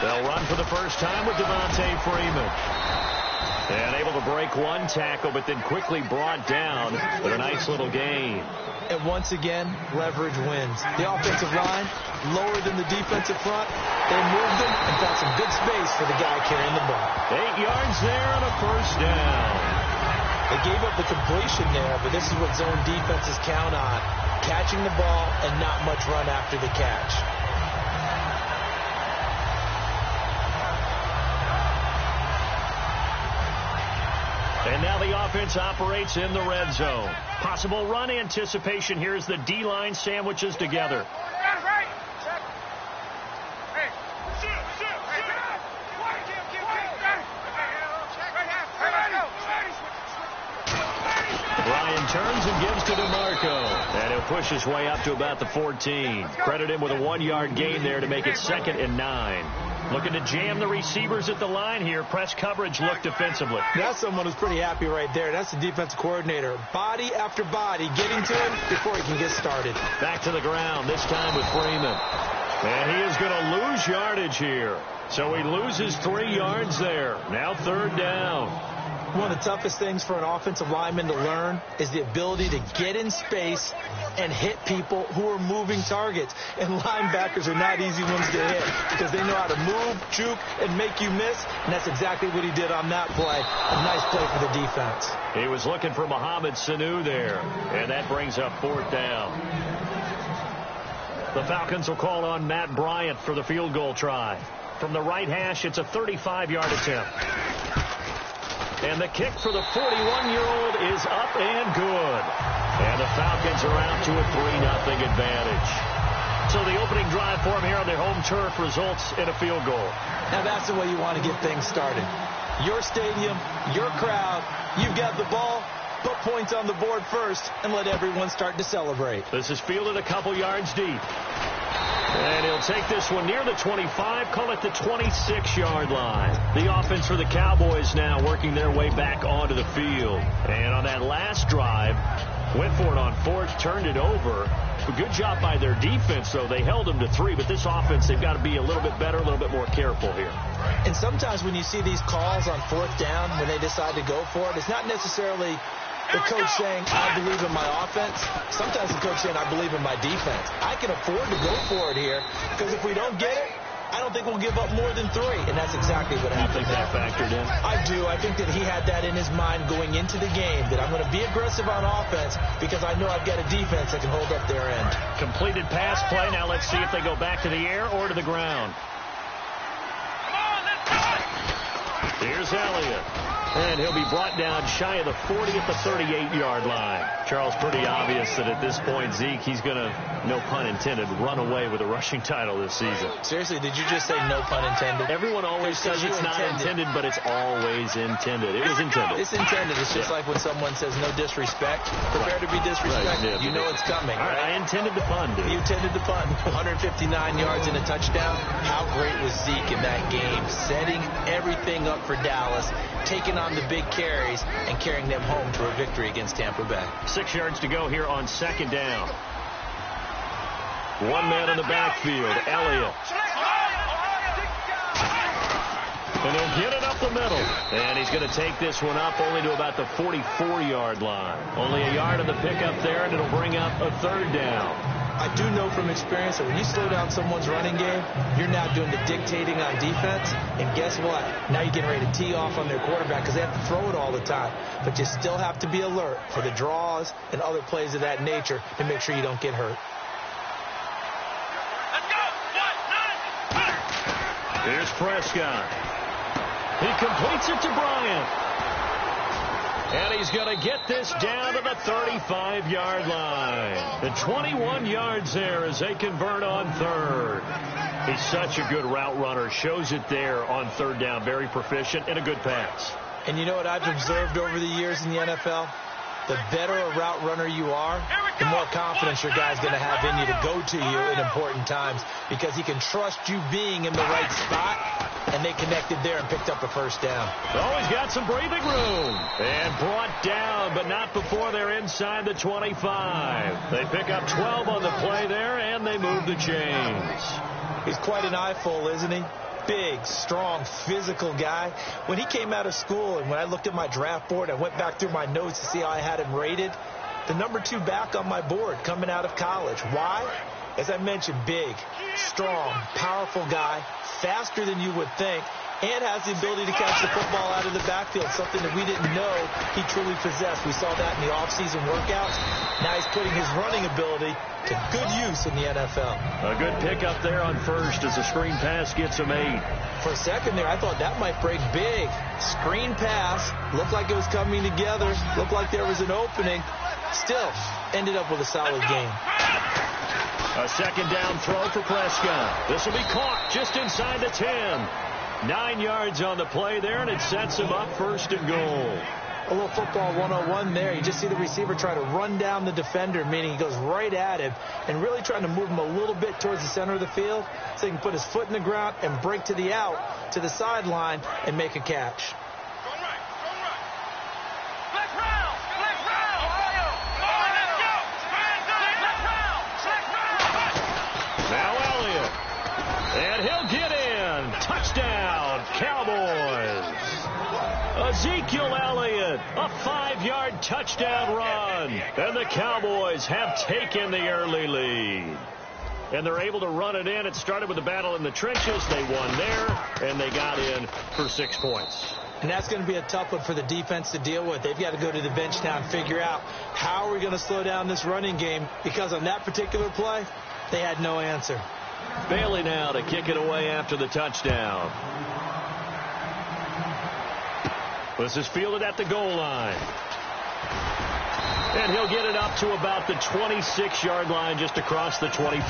They'll run for the first time with Devontae Freeman. And able to break one tackle, but then quickly brought down with a nice little gain. And once again, leverage wins. The offensive line, lower than the defensive front. They moved them and found some good space for the guy carrying the ball. 8 yards there on a first down. They gave up the completion there, but this is what zone defenses count on. Catching the ball and not much run after the catch. And now the offense operates in the red zone. Possible run anticipation here as the D-line sandwiches together. Ryan turns and gives to DeMarco. And he'll push his way up to about the 14. Credit him with a 1-yard gain there to make it 2nd and 9. Looking to jam the receivers at the line here. Press coverage look defensively. That's someone who's pretty happy right there. That's the defensive coordinator. Body after body getting to him before he can get started. Back to the ground, this time with Freeman. And he is going to lose yardage here. So he loses 3 yards there. Now 3rd down. One of the toughest things for an offensive lineman to learn is the ability to get in space and hit people who are moving targets. And linebackers are not easy ones to hit because they know how to move, juke, and make you miss. And that's exactly what he did on that play. A nice play for the defense. He was looking for Mohamed Sanu there, and that brings up 4th down. The Falcons will call on Matt Bryant for the field goal try. From the right hash, it's a 35-yard attempt. And the kick for the 41-year-old is up and good. And the Falcons are out to a 3-0 advantage. So the opening drive for them here on their home turf results in a field goal. Now that's the way you want to get things started. Your stadium, your crowd, you've got the ball, put points on the board first, and let everyone start to celebrate. This is fielded a couple yards deep. And he'll take this one near the 25, call it the 26-yard line. The offense for the Cowboys now working their way back onto the field. And on that last drive, went for it on 4th, turned it over. A good job by their defense, though. They held them to 3, but this offense, they've got to be a little bit better, a little bit more careful here. And sometimes when you see these calls on 4th down, when they decide to go for it, it's not necessarily the coach saying, I believe in my offense. Sometimes the coach saying, I believe in my defense. I can afford to go for it here because if we don't get it, I don't think we'll give up more than 3. And that's exactly what happened. You think that factored in? I do. I think that he had that in his mind going into the game, that I'm going to be aggressive on offense because I know I've got a defense that can hold up their end. Completed pass play. Now let's see if they go back to the air or to the ground. Here's Elliott. And he'll be brought down shy of the 40 at the 38-yard line. Charles, pretty obvious that at this point, Zeke, he's going to, no pun intended, run away with a rushing title this season. Seriously, did you just say no pun intended? Everyone always says it's not intended, but it's always intended. It was intended. It's intended. It's just like when someone says no disrespect. Prepare to be disrespected. Right. You know it's coming. All right, I intended the pun, dude. You intended the pun. 159 yards and a touchdown. How great was Zeke in that game? Setting everything up for Dallas, taking on the big carries and carrying them home to a victory against Tampa Bay. 6 yards to go here on 2nd down. One man in the backfield, Elliott. And he'll get it up the middle. And he's going to take this one up only to about the 44-yard line. Only a yard on the pickup there, and it'll bring up a 3rd down. I do know from experience that when you slow down someone's running game, you're now doing the dictating on defense. And guess what? Now you're getting ready to tee off on their quarterback because they have to throw it all the time. But you still have to be alert for the draws and other plays of that nature to make sure you don't get hurt. Here's Prescott. He completes it to Bryant. And he's going to get this down to the 35-yard line. The 21 yards there as they convert on 3rd. He's such a good route runner. Shows it there on 3rd down. Very proficient and a good pass. And you know what I've observed over the years in the NFL? The better a route runner you are, the more confidence your guy's going to have in you to go to you in important times because he can trust you being in the right spot, and they connected there and picked up a 1st down. Oh, he's got some breathing room. And brought down, but not before they're inside the 25. They pick up 12 on the play there, and they move the chains. He's quite an eyeful, isn't he? Big, strong, physical guy. When he came out of school and when I looked at my draft board, I went back through my notes to see how I had him rated. The number 2 back on my board coming out of college. Why? As I mentioned, big, strong, powerful guy, faster than you would think, and has the ability to catch the football out of the backfield, something that we didn't know he truly possessed. We saw that in the offseason workouts. Now he's putting his running ability to good use in the NFL. A good pickup there on 1st as the screen pass gets him 8. For a second there, I thought that might break big. Screen pass, looked like it was coming together, looked like there was an opening. Still, ended up with a solid game. A 2nd down throw for Prescott. This will be caught just inside the 10. 9 yards on the play there, and it sets him up 1st and goal. A little football 101 there. You just see the receiver try to run down the defender, meaning he goes right at him and really trying to move him a little bit towards the center of the field so he can put his foot in the ground and break to the out, to the sideline, and make a catch. Now Elliott. And he'll get in. Touchdown, Cowboys. Ezekiel Elliott Elliott, a 5-yard touchdown run. And the Cowboys have taken the early lead. And they're able to run it in. It started with a battle in the trenches. They won there, and they got in for 6 points. And that's going to be a tough one for the defense to deal with. They've got to go to the bench now and figure out how are we going to slow down this running game, because on that particular play, they had no answer. Bailey now to kick it away after the touchdown. This is fielded at the goal line. And he'll get it up to about the 26-yard line, just across the 25.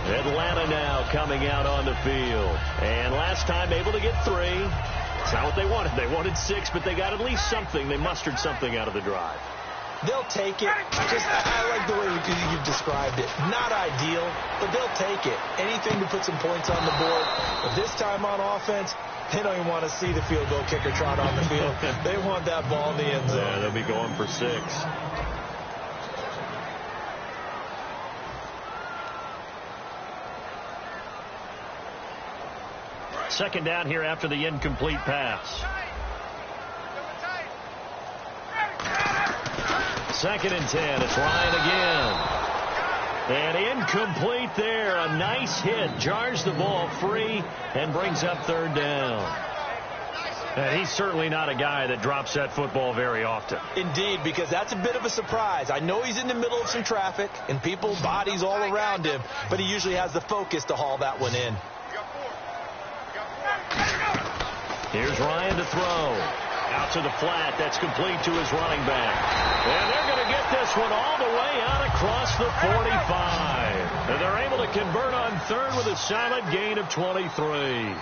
Atlanta now coming out on the field. And last time able to get 3. It's not what they wanted. They wanted 6, but they got at least something. They mustered something out of the drive. They'll take it. I like the way you've described it. Not ideal, but they'll take it. Anything to put some points on the board. But this time on offense, they don't even want to see the field goal kicker trot on the field. They want that ball in the end zone. Yeah, they'll be going for 6. Second down here after the incomplete pass. 2nd and 10. It's Ryan again. And incomplete there. A nice hit. Jars the ball free and brings up 3rd down. And he's certainly not a guy that drops that football very often. Indeed, because that's a bit of a surprise. I know he's in the middle of some traffic and people's bodies all around him, but he usually has the focus to haul that one in. Here's Ryan to throw. Out to the flat. That's complete to his running back. And they're going to get this one all the way out across the 45. And they're able to convert on 3rd with a solid gain of 23.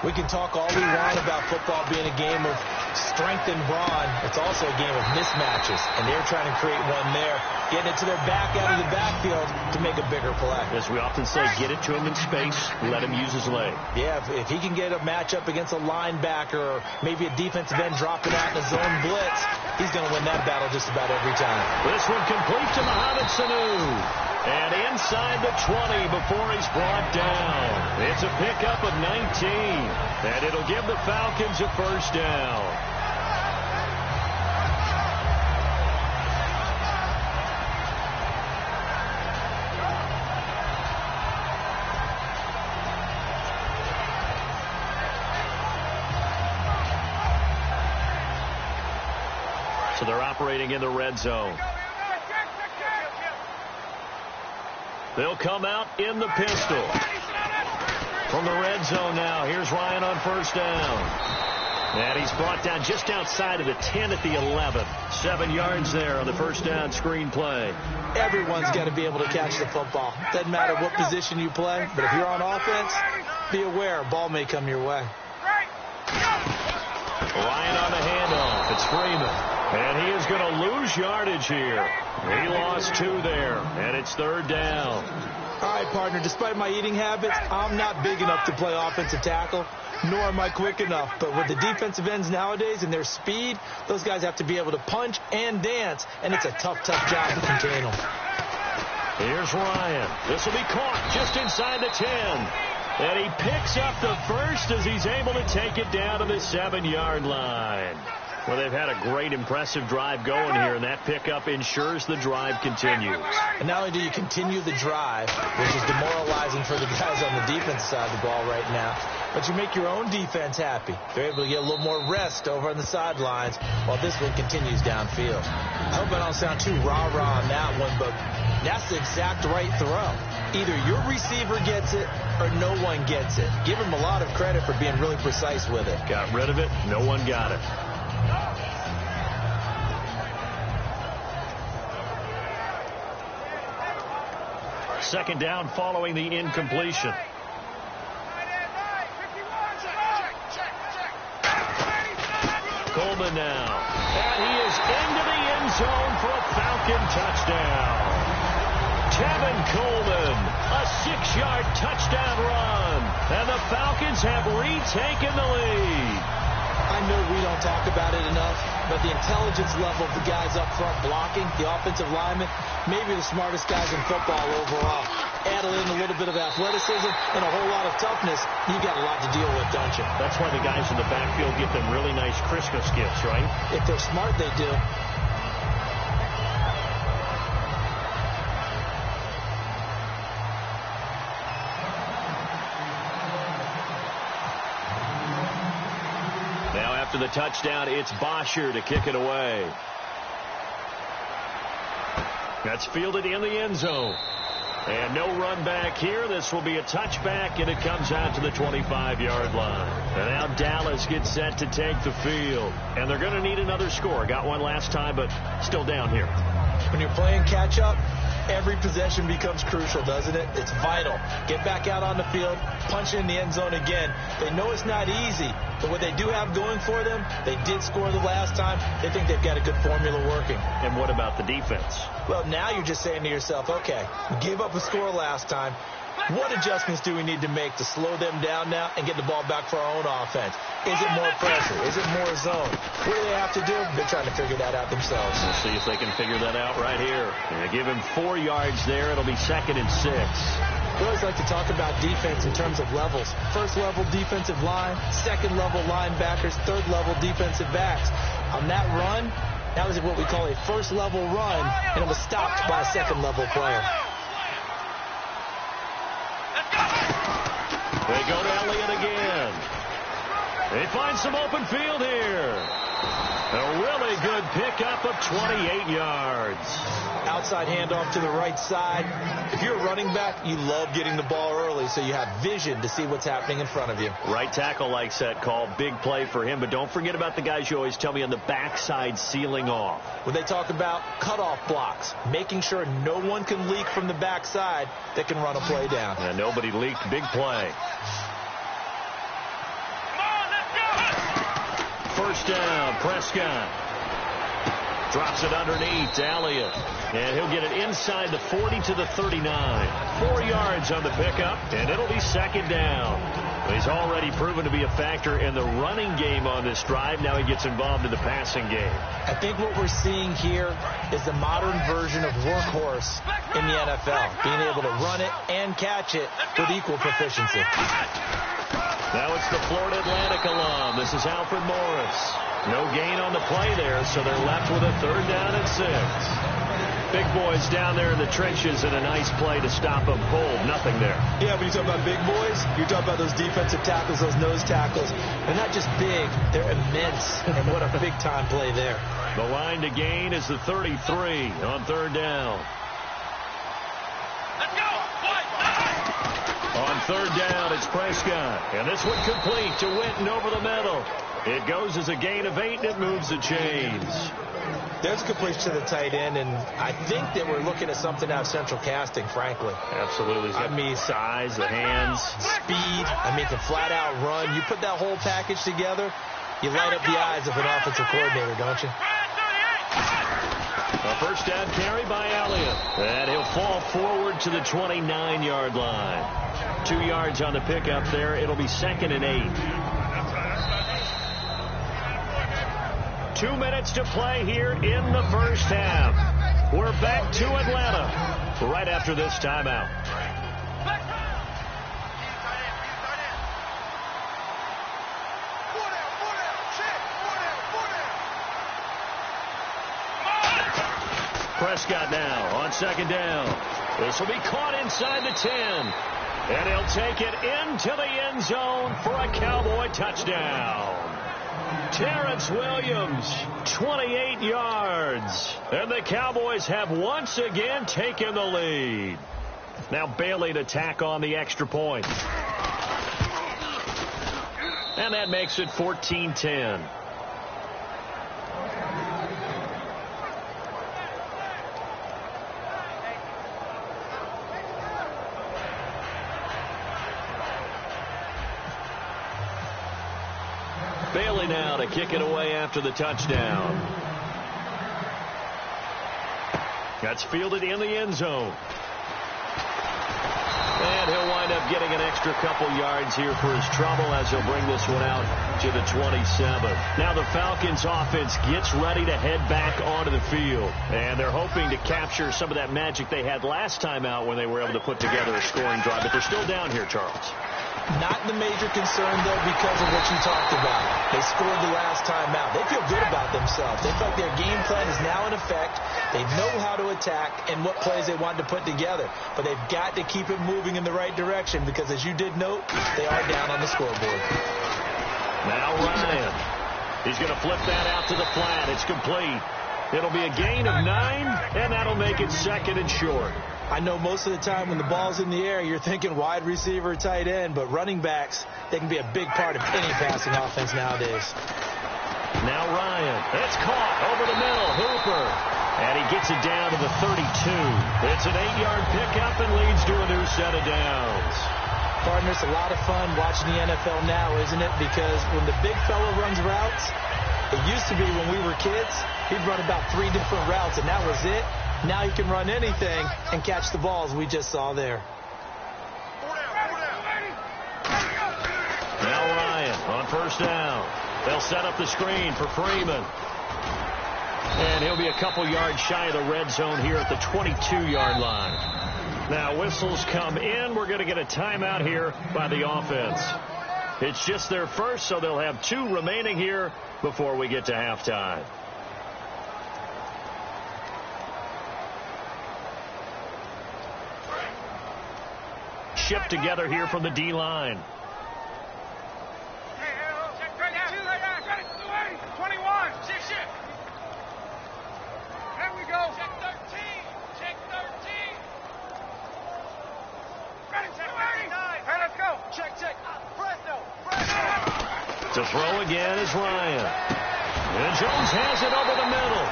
We can talk all we want about football being a game of strength and brawn. It's also a game of mismatches, and they're trying to create one there, getting it to their back out of the backfield to make a bigger play. As we often say, get it to him in space, let him use his leg. Yeah, if he can get a matchup against a linebacker or maybe a defensive end dropping out in a zone blitz, he's going to win that battle just about every time. This one complete to Mohamed Sanu. And inside the 20 before he's brought down. It's a pickup of 19. And it'll give the Falcons a 1st down. So they're operating in the red zone. They'll come out in the pistol. From the red zone now, here's Ryan on 1st down. And he's brought down just outside of the 10 at the 11. 7 yards there on the 1st down screen play. Everyone's got to be able to catch the football. Doesn't matter what position you play, but if you're on offense, be aware, a ball may come your way. Ryan on the handoff. It's Freeman. And he is going to lose yardage here. He lost 2 there, and it's 3rd down. All right, partner, despite my eating habits, I'm not big enough to play offensive tackle, nor am I quick enough. But with the defensive ends nowadays and their speed, those guys have to be able to punch and dance, and it's a tough, tough job to contain them. Here's Ryan. This will be caught just inside the 10. And he picks up the 1st as he's able to take it down to the 7-yard line. Well, they've had a great, impressive drive going here, and that pickup ensures the drive continues. And not only do you continue the drive, which is demoralizing for the guys on the defense side of the ball right now, but you make your own defense happy. They're able to get a little more rest over on the sidelines while this one continues downfield. I hope I don't sound too rah-rah on that one, but that's the exact right throw. Either your receiver gets it or no one gets it. Give him a lot of credit for being really precise with it. Got rid of it. No one got it. Second down following the incompletion. Coleman now. And he is into the end zone for a Falcon touchdown. Tevin Coleman, a 6-yard touchdown run. And the Falcons have retaken the lead. I know we don't talk about it enough, but the intelligence level of the guys up front blocking, the offensive linemen, maybe the smartest guys in football overall. Add in a little bit of athleticism and a whole lot of toughness, you got a lot to deal with, don't you? That's why the guys in the backfield get them really nice Christmas gifts, right? If they're smart, they do. Now after the touchdown, it's Bosher to kick it away. That's fielded in the end zone. And no run back here. This will be a touchback, and it comes out to the 25-yard line. And now Dallas gets set to take the field. And they're going to need another score. Got one last time, but still down here. When you're playing catch-up, every possession becomes crucial, doesn't it? It's vital. Get back out on the field, punch in the end zone again. They know it's not easy, but what they do have going for them, they did score the last time. They think they've got a good formula working. And what about the defense? Well, now you're just saying to yourself, okay, we gave up a score last time. What adjustments do we need to make to slow them down now and get the ball back for our own offense? Is it more pressure? Is it more zone? What do they have to do? They're trying to figure that out themselves. We'll see if they can figure that out right here. And they give him 4 yards there. It'll be 2nd and 6. We always like to talk about defense in terms of levels. First level defensive line, second level linebackers, third level defensive backs. On that run, that was what we call a first level run, and it was stopped by a second level player. They go to Elliott again. They find some open field here. A really good pickup of 28 yards. Outside handoff to the right side. If you're a running back, you love getting the ball early so you have vision to see what's happening in front of you. Right tackle likes that call. Big play for him. But don't forget about the guys you always tell me on the backside sealing off. When they talk about cutoff blocks, making sure no one can leak from the backside that can run a play down. And nobody leaked. Big play. First down, Prescott. Drops it underneath to Elliott. And he'll get it inside the 40 to the 39. 4 yards on the pickup, and it'll be 2nd down. He's already proven to be a factor in the running game on this drive. Now he gets involved in the passing game. I think what we're seeing here is the modern version of workhorse in the NFL. Being able to run it and catch it with equal proficiency. Now it's the Florida Atlantic alum. This is Alfred Morris. No gain on the play there, so they're left with a 3rd down and 6. Big boys down there in the trenches, and a nice play to stop them cold. Nothing there. Yeah, when you talk about big boys, you're talking about those defensive tackles, those nose tackles. They're not just big, they're immense. And what a big-time play there. The line to gain is the 33 on 3rd down. On 3rd down, it's Prescott. And this one complete to Winton over the middle. It goes as a gain of 8, and it moves the chains. There's a completion to the tight end, and I think that we're looking at something out of central casting, frankly. Absolutely. I mean, size, the hands. Speed. I mean, the flat-out run. You put that whole package together, you light up the eyes of an offensive coordinator, don't you? A first down carry by Elliott. And he'll fall forward to the 29-yard line. 2 yards on the pickup there. It'll be 2nd and 8. 2 minutes to play here in the first half. We're back to Atlanta right after this timeout. Prescott now on 2nd down. This will be caught inside the 10. And he'll take it into the end zone for a Cowboy touchdown. Terrence Williams, 28 yards. And the Cowboys have once again taken the lead. Now Bailey to tack on the extra point. And that makes it 14-10. Bailey now to kick it away after the touchdown. That's fielded in the end zone. And he'll wind up getting an extra couple yards here for his trouble as he'll bring this one out to the 27. Now the Falcons offense gets ready to head back onto the field. And they're hoping to capture some of that magic they had last time out when they were able to put together a scoring drive. But they're still down here, Charles. Not the major concern, though, because of what you talked about. They scored the last time out. They feel good about themselves. They feel like their game plan is now in effect. They know how to attack and what plays they want to put together. But they've got to keep it moving in the right direction because, as you did note, they are down on the scoreboard. Now Ryan. He's going to flip that out to the flat. It's complete. It'll be a gain of 9, and that'll make it 2nd and short. I know most of the time when the ball's in the air, you're thinking wide receiver, tight end, but running backs, they can be a big part of any passing offense nowadays. Now Ryan. It's caught over the middle. Hooper. And he gets it down to the 32. It's an 8-yard pickup and leads to a new set of downs. Partner, it's a lot of fun watching the NFL now, isn't it? Because when the big fella runs routes, it used to be when we were kids, he'd run about 3 different routes, and that was it. Now he can run anything and catch the balls we just saw there. Now Ryan on first down. They'll set up the screen for Freeman. And he'll be a couple yards shy of the red zone here at the 22-yard line. Now whistles come in. We're going to get a timeout here by the offense. It's just their first, so they'll have 2 remaining here before we get to halftime. Shipped together here from the D-line. To throw again is Ryan. And Jones has it over the middle.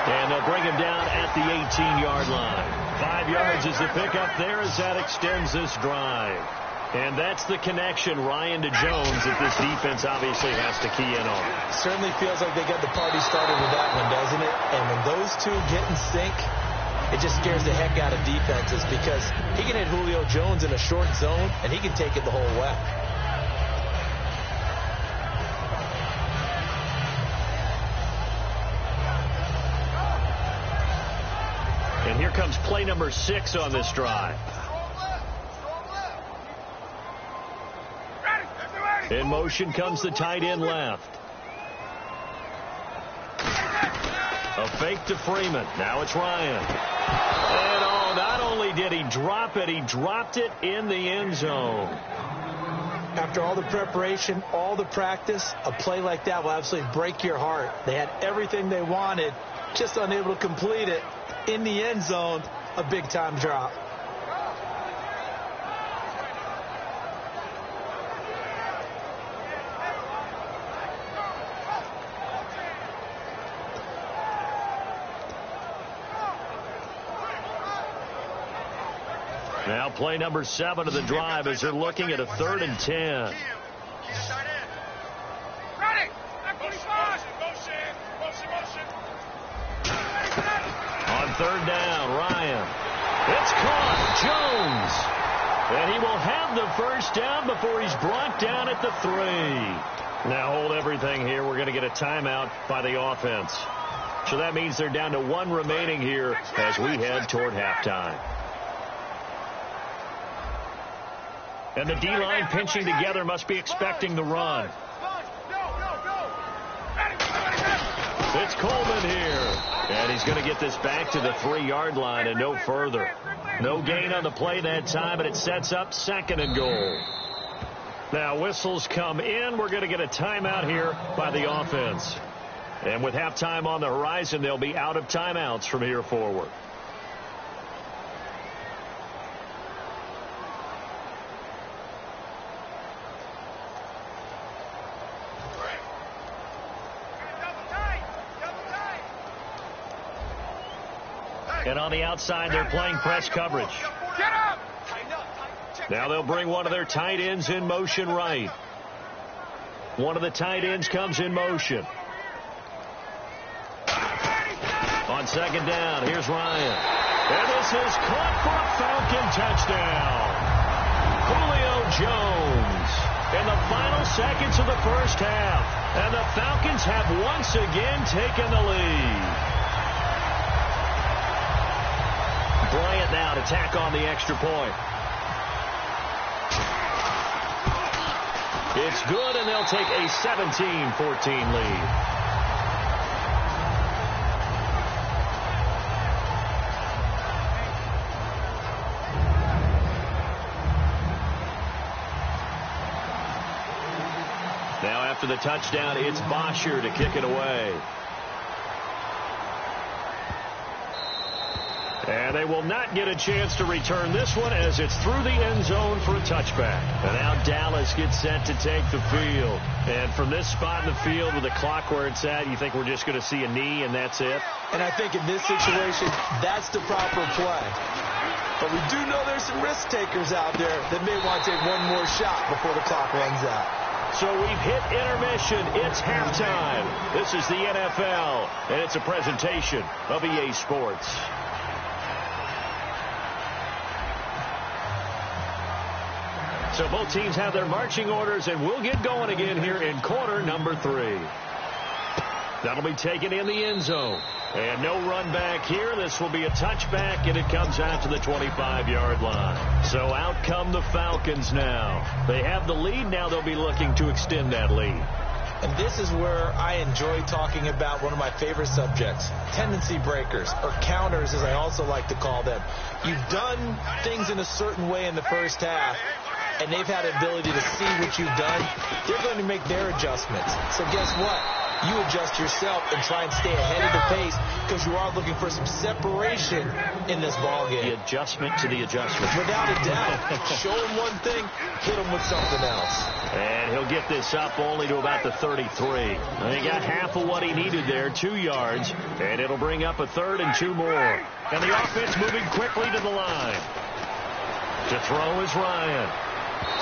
And they'll bring him down at the 18-yard line. 5 yards is the pickup there as that extends this drive. And that's the connection, Ryan to Jones, that this defense obviously has to key in on. Certainly feels like they got the party started with that one, doesn't it? And when those two get in sync, it just scares the heck out of defenses because he can hit Julio Jones in a short zone, and he can take it the whole way. And here comes play number 6 on this drive. In motion comes the tight end left. A fake to Freeman. Now it's Ryan. And oh, not only did he drop it, he dropped it in the end zone. After all the preparation, all the practice, a play like that will absolutely break your heart. They had everything they wanted, just unable to complete it. In the end zone, a big-time drop. Now play number 7 of the drive as they're looking at a 3rd and 10. On 3rd down, Ryan. It's caught. Jones. And he will have the first down before he's brought down at the 3. Now hold everything here. We're going to get a timeout by the offense. So that means they're down to 1 remaining here as we head toward halftime. And the D-line pinching together must be expecting the run. It's Coleman here. And he's going to get this back to the 3-yard line and no further. No gain on the play that time, and it sets up 2nd and goal. Now whistles come in. We're going to get a timeout here by the offense. And with halftime on the horizon, they'll be out of timeouts from here forward. And on the outside, they're playing press coverage. Now they'll bring one of their tight ends in motion right. One of the tight ends comes in motion. On 2nd down, here's Ryan. And this is caught for a Falcon touchdown. Julio Jones in the final seconds of the first half. And the Falcons have once again taken the lead. Bryant now to tack on the extra point. It's good, and they'll take a 17-14 lead. Now after the touchdown, it's Bosher to kick it away. And they will not get a chance to return this one as it's through the end zone for a touchback. And now Dallas gets set to take the field. And from this spot in the field with the clock where it's at, you think we're just going to see a knee and that's it? And I think in this situation, that's the proper play. But we do know there's some risk takers out there that may want to take one more shot before the clock runs out. So we've hit intermission. It's halftime. This is the NFL, and it's a presentation of EA Sports. So both teams have their marching orders, and we'll get going again here in quarter number 3. That'll be taken in the end zone. And no run back here. This will be a touchback, and it comes out to the 25-yard line. So out come the Falcons now. They have the lead. Now they'll be looking to extend that lead. And this is where I enjoy talking about one of my favorite subjects, tendency breakers, or counters as I also like to call them. You've done things in a certain way in the first half, and they've had the ability to see what you've done. They're going to make their adjustments. So guess what? You adjust yourself and try and stay ahead of the pace because you are looking for some separation in this ballgame. The adjustment to the adjustment. Without a doubt. Show him one thing, hit him with something else. And he'll get this up only to about the 33. And he got half of what he needed there, 2 yards. And it'll bring up a 3rd and 2 more. And the offense moving quickly to the line. To throw is Ryan.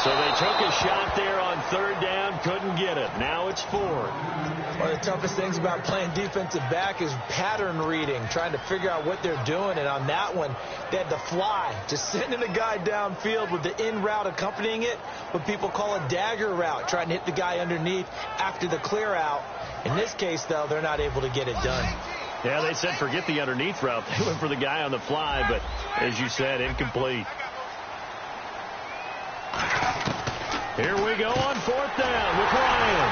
So they took a shot there on 3rd down, couldn't get it. Now it's 4th. One of the toughest things about playing defensive back is pattern reading, trying to figure out what they're doing. And on that one, they had to fly, just sending a guy downfield with the in route accompanying it, what people call a dagger route, trying to hit the guy underneath after the clear out. In this case, though, they're not able to get it done. Yeah, they said forget the underneath route. They went for the guy on the fly, but as you said, incomplete. Here we go on 4th down with Ryan.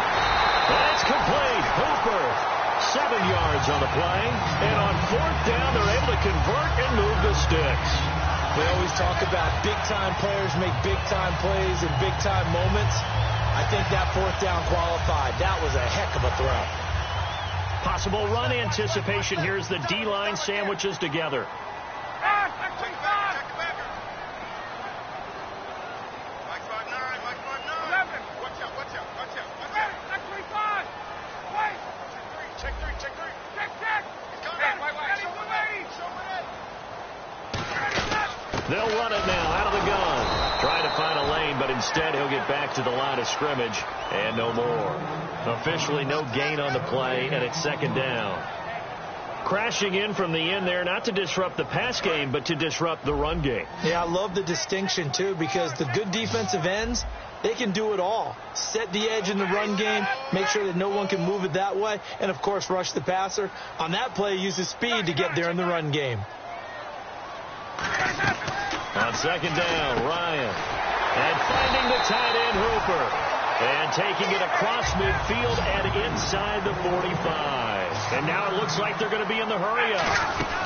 And it's complete. Hooper, 7 yards on the play. And on 4th down, they're able to convert and move the sticks. We always talk about big-time players make big-time plays in big-time moments. I think that 4th down qualified. That was a heck of a throw. Possible run anticipation. Here's the D-line sandwiches together. They'll run it now out of the gun. Trying to find a lane, but instead he'll get back to the line of scrimmage and no more. Officially no gain on the play, and it's 2nd down. Crashing in from the end there, not to disrupt the pass game, but to disrupt the run game. Yeah, I love the distinction, too, because the good defensive ends, they can do it all. Set the edge in the run game, make sure that no one can move it that way, and, of course, rush the passer. On that play, use his speed to get there in the run game. On 2nd down, Ryan. And finding the tight end, Hooper. And taking it across midfield and inside the 45. And now it looks like they're going to be in the hurry-up.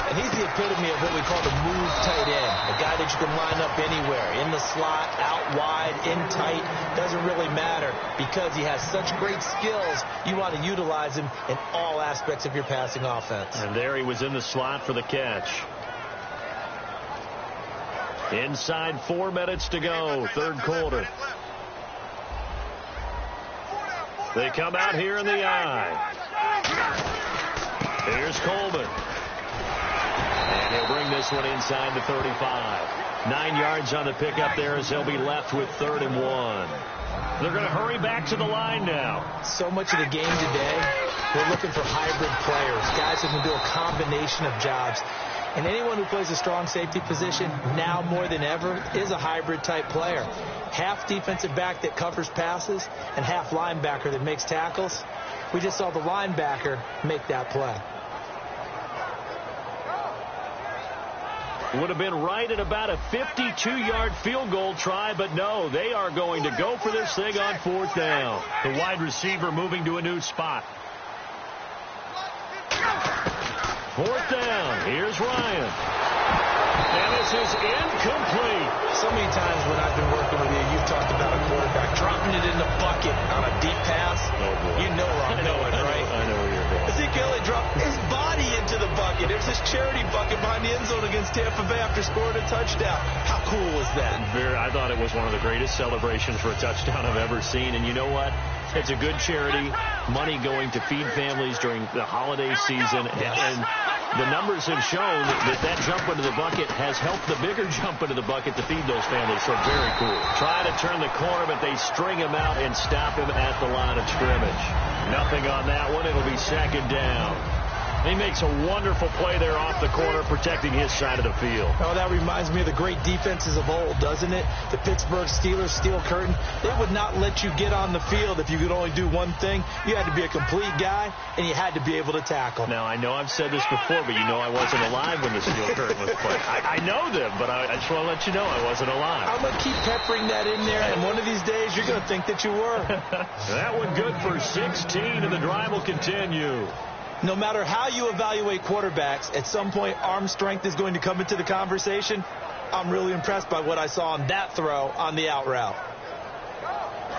And he's the epitome of what we call the move tight end. A guy that you can line up anywhere. In the slot, out wide, in tight. Doesn't really matter because he has such great skills. You want to utilize him in all aspects of your passing offense. And there he was in the slot for the catch. Inside 4 minutes to go, 3rd quarter. They come out here in the eye. Here's Coleman. And he'll bring this one inside the 35. 9 yards on the pickup there as he'll be left with 3rd and 1. They're going to hurry back to the line now. So much of the game today, we're looking for hybrid players, guys who can do a combination of jobs. And anyone who plays a strong safety position, now more than ever, is a hybrid-type player. Half defensive back that covers passes and half linebacker that makes tackles. We just saw the linebacker make that play. Would have been right at about a 52-yard field goal try, but no, they are going to go for this thing on 4th down. The wide receiver moving to a new spot. 4th down. Here's Ryan. And this is incomplete. So many times when I've been working with you, you've talked about a quarterback dropping it in the bucket on a deep pass. Oh, boy. You know where I'm going, right? I know where you're going. Ezekiel dropped his body into the bucket. There's this charity bucket behind the end zone against Tampa Bay after scoring a touchdown. How cool was that? I thought it was one of the greatest celebrations for a touchdown I've ever seen. And you know what? It's a good charity. Money going to feed families during the holiday season. And the numbers have shown that jump into the bucket has helped the bigger jump into the bucket to feed those families. So very cool. Try to turn the corner, but they string him out and stop him at the line of scrimmage. Nothing on that one. It'll be 2nd down. He makes a wonderful play there off the corner, protecting his side of the field. Oh, that reminds me of the great defenses of old, doesn't it? The Pittsburgh Steelers steel curtain. They would not let you get on the field if you could only do one thing. You had to be a complete guy, and you had to be able to tackle. Now, I know I've said this before, but you know I wasn't alive when the steel curtain was put. I know them, but I just want to let you know I wasn't alive. I'm going to keep peppering that in there, and one of these days you're going to think that you were. That one good for 16, and the drive will continue. No matter how you evaluate quarterbacks, at some point arm strength is going to come into the conversation. I'm really impressed by what I saw on that throw on the out route.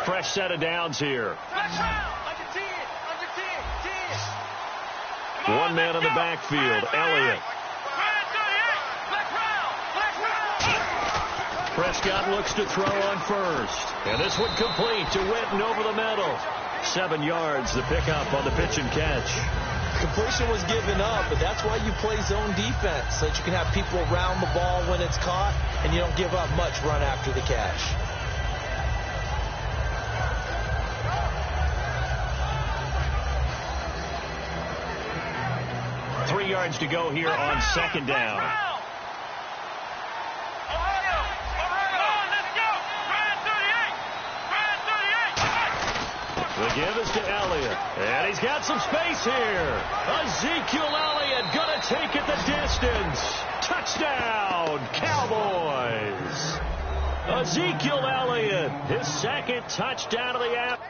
Fresh set of downs here. One man in the backfield, Elliott. Prescott looks to throw on first. And this one complete to Witten over the middle. 7 yards, the pickup on the pitch and catch. Completion was given up, but that's why you play zone defense, so that you can have people around the ball when it's caught, and you don't give up much run after the catch. Three yards to go here on 2nd down. The give is to Elliott, and he's got some space here. Ezekiel Elliott going to take it the distance. Touchdown, Cowboys. Ezekiel Elliott, his 2nd touchdown of the afternoon.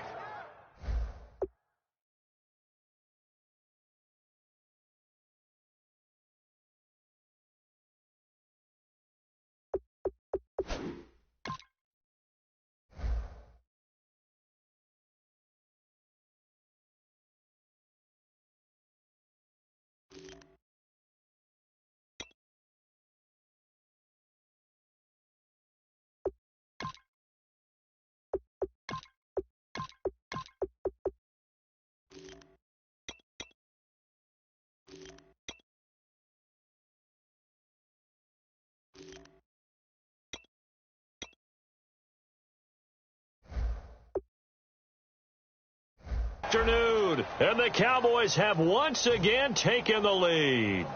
Afternoon, and the Cowboys have once again taken the lead.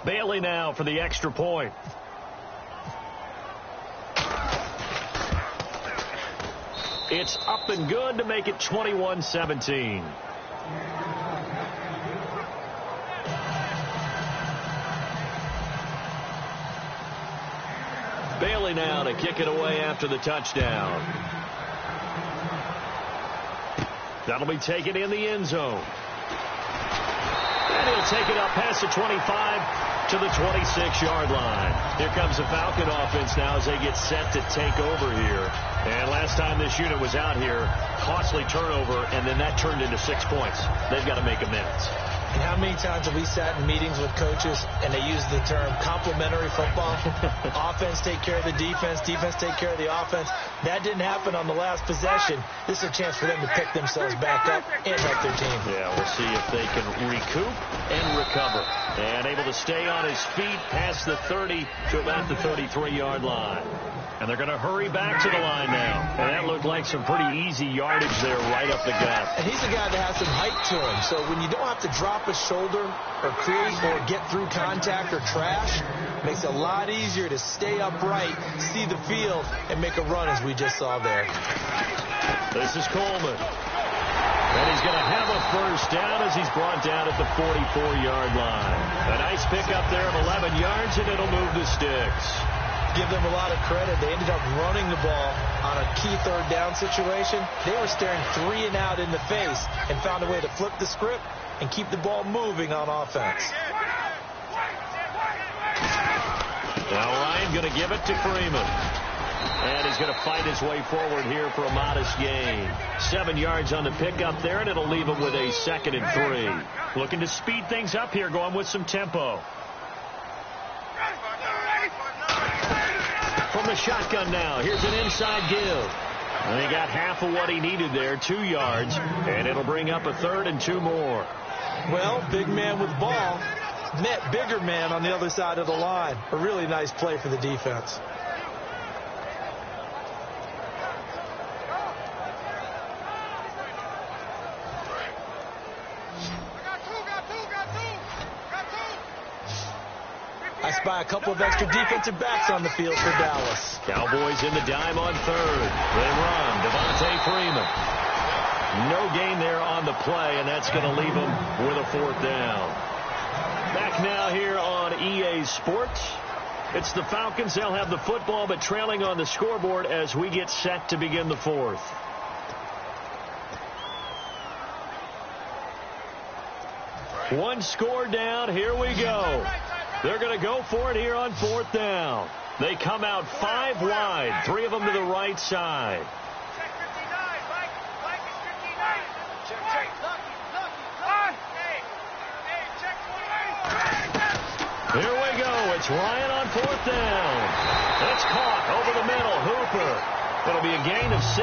Bailey now for the extra point. It's up and good to make it 21-17. Bailey now to kick it away after the touchdown. That'll be taken in the end zone. And he'll take it up past the 25 to the 26-yard line. Here comes the Falcon offense now as they get set to take over here. And last time this unit was out here, costly turnover, and then that turned into 6 points. They've got to make amends. And how many times have we sat in meetings with coaches and they use the term complementary football? Offense take care of the defense, defense take care of the offense. That didn't happen on the last possession. This is a chance for them to pick themselves back up and help their team. Yeah, we'll see if they can recoup and recover. And able to stay on his feet past the 30 to about the 33-yard line. And they're going to hurry back to the line now. And that looked like some pretty easy yardage there right up the gut. And he's a guy that has some height to him. So when you don't have to drop a shoulder or create or get through contact or trash, it makes it a lot easier to stay upright, see the field, and make a run as we just saw there. This is Coleman. And he's going to have a first down as he's brought down at the 44-yard line. A nice pickup there of 11 yards, and it'll move the sticks. Give them a lot of credit. They ended up running the ball on a key third down situation. They were staring 3 and out in the face and found a way to flip the script and keep the ball moving on offense. Now Ryan going to give it to Freeman. And he's going to fight his way forward here for a modest gain. 7 yards on the pickup there, and it'll leave him with a 2nd and 3. Looking to speed things up here, going with some tempo. From the shotgun now, here's an inside give. And he got half of what he needed there, 2 yards, and it'll bring up a 3rd and 2 more. Well, big man with ball met bigger man on the other side of the line. A really nice play for the defense. I spy a couple of extra defensive backs on the field for Dallas. Cowboys in the dime on 3rd. They run. Devontae Freeman. No gain there on the play, and that's going to leave them with a 4th down. Back now here on EA Sports. It's the Falcons. They'll have the football, but trailing on the scoreboard as we get set to begin the 4th. One score down. Here we go. They're going to go for it here on 4th down. They come out 5 wide, 3 of them to the right side. Here we go. It's Ryan on 4th down. It's caught over the middle. Hooper. It'll be a gain of 6,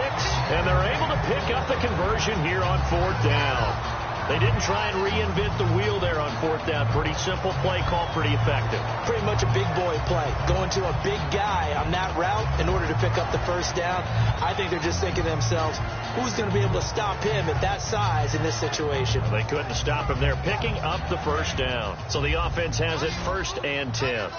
and they're able to pick up the conversion here on 4th down. They didn't try and reinvent the wheel there on 4th down. Pretty simple play call, pretty effective. Pretty much a big boy play. Going to a big guy on that route in order to pick up the first down. I think they're just thinking to themselves, who's going to be able to stop him at that size in this situation? They couldn't stop him there, picking up the first down. So the offense has it 1st and 10.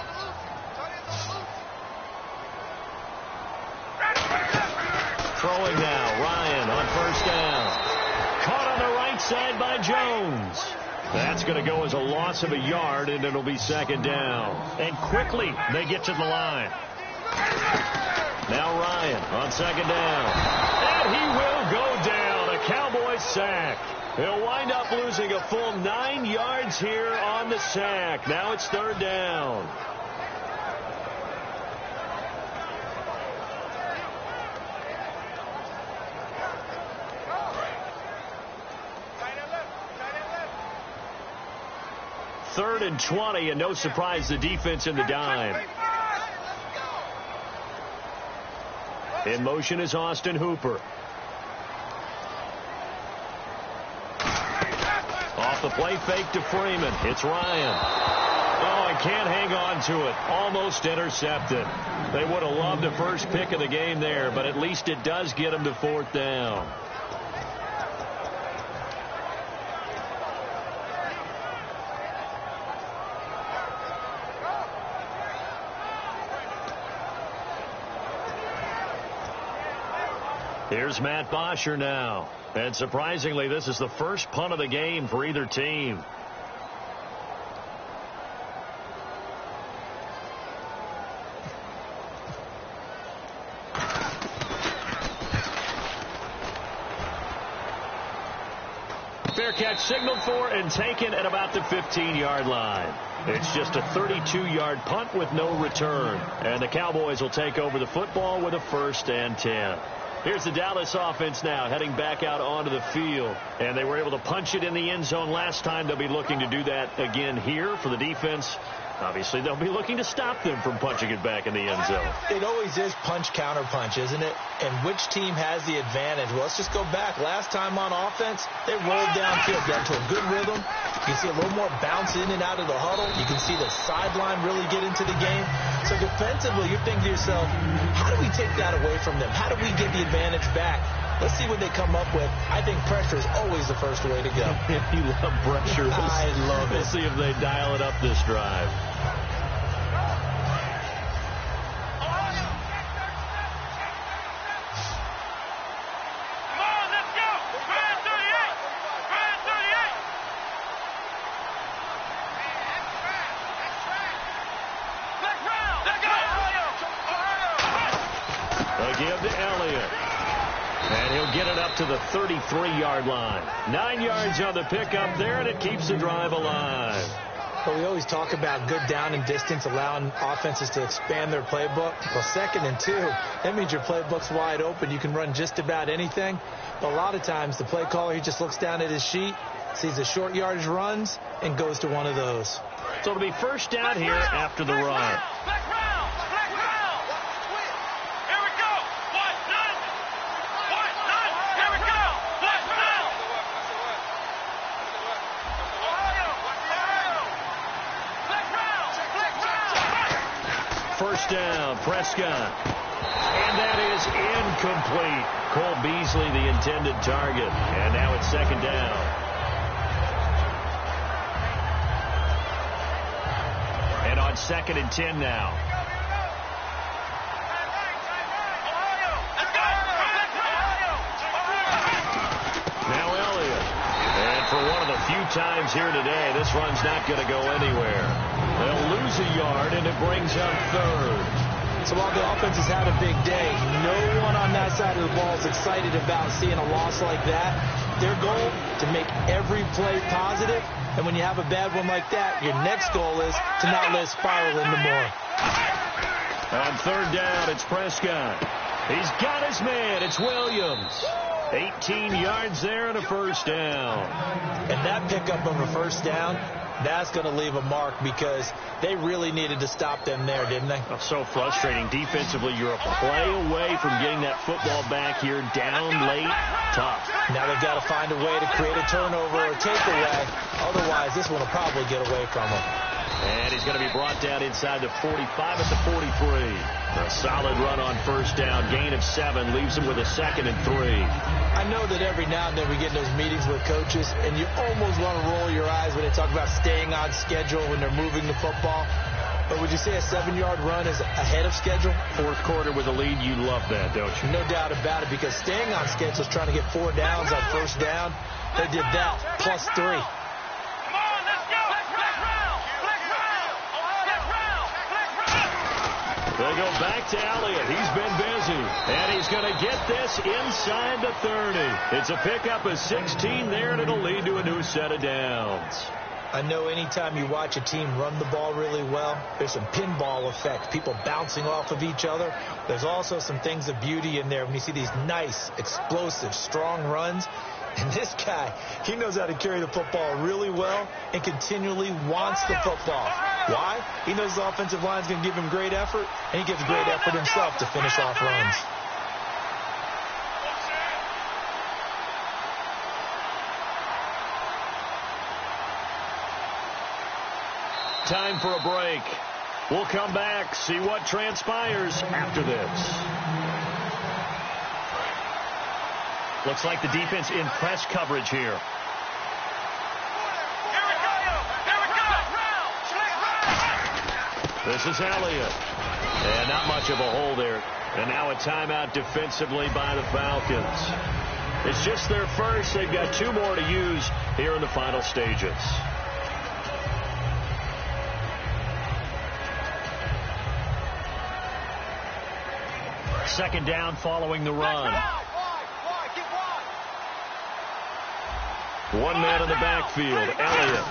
Throwing now, Ryan on 1st down. Caught on the right side by Jones. That's going to go as a loss of a yard, and it'll be 2nd down. And quickly, they get to the line. Now Ryan on 2nd down. And he will go down. A Cowboy sack. He'll wind up losing a full 9 yards here on the sack. Now it's 3rd down. Third and 20, and no surprise, the defense in the dime. In motion is Austin Hooper. Off the play fake to Freeman. It's Ryan. Oh, and can't hang on to it. Almost intercepted. They would have loved the first pick of the game there, but at least it does get them to 4th down. Here's Matt Bosher now. And surprisingly, this is the first punt of the game for either team. Fair catch signaled for and taken at about the 15-yard line. It's just a 32-yard punt with no return. And the Cowboys will take over the football with a 1st and 10. Here's the Dallas offense now heading back out onto the field. And they were able to punch it in the end zone last time. They'll be looking to do that again here for the defense. Obviously, they'll be looking to stop them from punching it back in the end zone. It always is punch, counter punch, isn't it? And which team has the advantage? Well, let's just go back. Last time on offense, they rolled downfield, got to a good rhythm, You can see a little more bounce in and out of the huddle. You can see the sideline really get into the game. So defensively, you're thinking to yourself, how do we take that away from them? How do we get the advantage back? Let's see what they come up with. I think pressure is always the first way to go. You love pressure. I love it. We'll see if they dial it up this drive. Give to Elliott. And he'll get it up to the 33-yard line. 9 yards on the pickup there, and it keeps the drive alive. Well, we always talk about good down and distance, allowing offenses to expand their playbook. Well, 2nd and 2, that means your playbook's wide open. You can run just about anything. But a lot of times, the play caller, he just looks down at his sheet, sees the short yardage runs, and goes to one of those. So it'll be first down here after the run. First down, Prescott. And that is incomplete. Cole Beasley, the intended target. And now it's 2nd down. And on 2nd and 10 now. Now Elliott. And for one of the few times here today, this run's not going to go anywhere. They'll lose a yard, and it brings up 3rd. So while the offense has had a big day, no one on that side of the ball is excited about seeing a loss like that. Their goal, to make every play positive, and when you have a bad one like that, your next goal is to not let it spiral into more. On 3rd down, it's Prescott. He's got his man. It's Williams. 18 yards there and a first down. And that pickup of a first down, that's going to leave a mark because they really needed to stop them there, didn't they? Oh, so frustrating. Defensively, you're a play away from getting that football back here. Down late, tough. Now they've got to find a way to create a turnover or takeaway. Otherwise, this one will probably get away from them. And he's going to be brought down inside the 45 at the 43. A solid run on first down. Gain of 7 leaves him with a 2nd and 3. I know that every now and then we get in those meetings with coaches, and you almost want to roll your eyes when they talk about staying on schedule when they're moving the football. But would you say a 7-yard run is ahead of schedule? 4th quarter with a lead, you love that, don't you? No doubt about it, because staying on schedule is trying to get 4 downs on first down. They did that, plus 3. They go back to Elliott. He's been busy. And he's going to get this inside the 30. It's a pickup of 16 there, and it'll lead to a new set of downs. I know anytime you watch a team run the ball really well, there's some pinball effect, people bouncing off of each other. There's also some things of beauty in there when you see these nice, explosive, strong runs. And this guy, he knows how to carry the football really well and continually wants the football. Why? He knows the offensive line is going to give him great effort, and he gives great effort himself to finish off runs. Time for a break. We'll come back, see what transpires after this. Looks like the defense in press coverage here. This is Elliott. And not much of a hole there. And now a timeout defensively by the Falcons. It's just their first. They've got 2 more to use here in the final stages. Second down following the run. 1 man in the backfield, Elliott.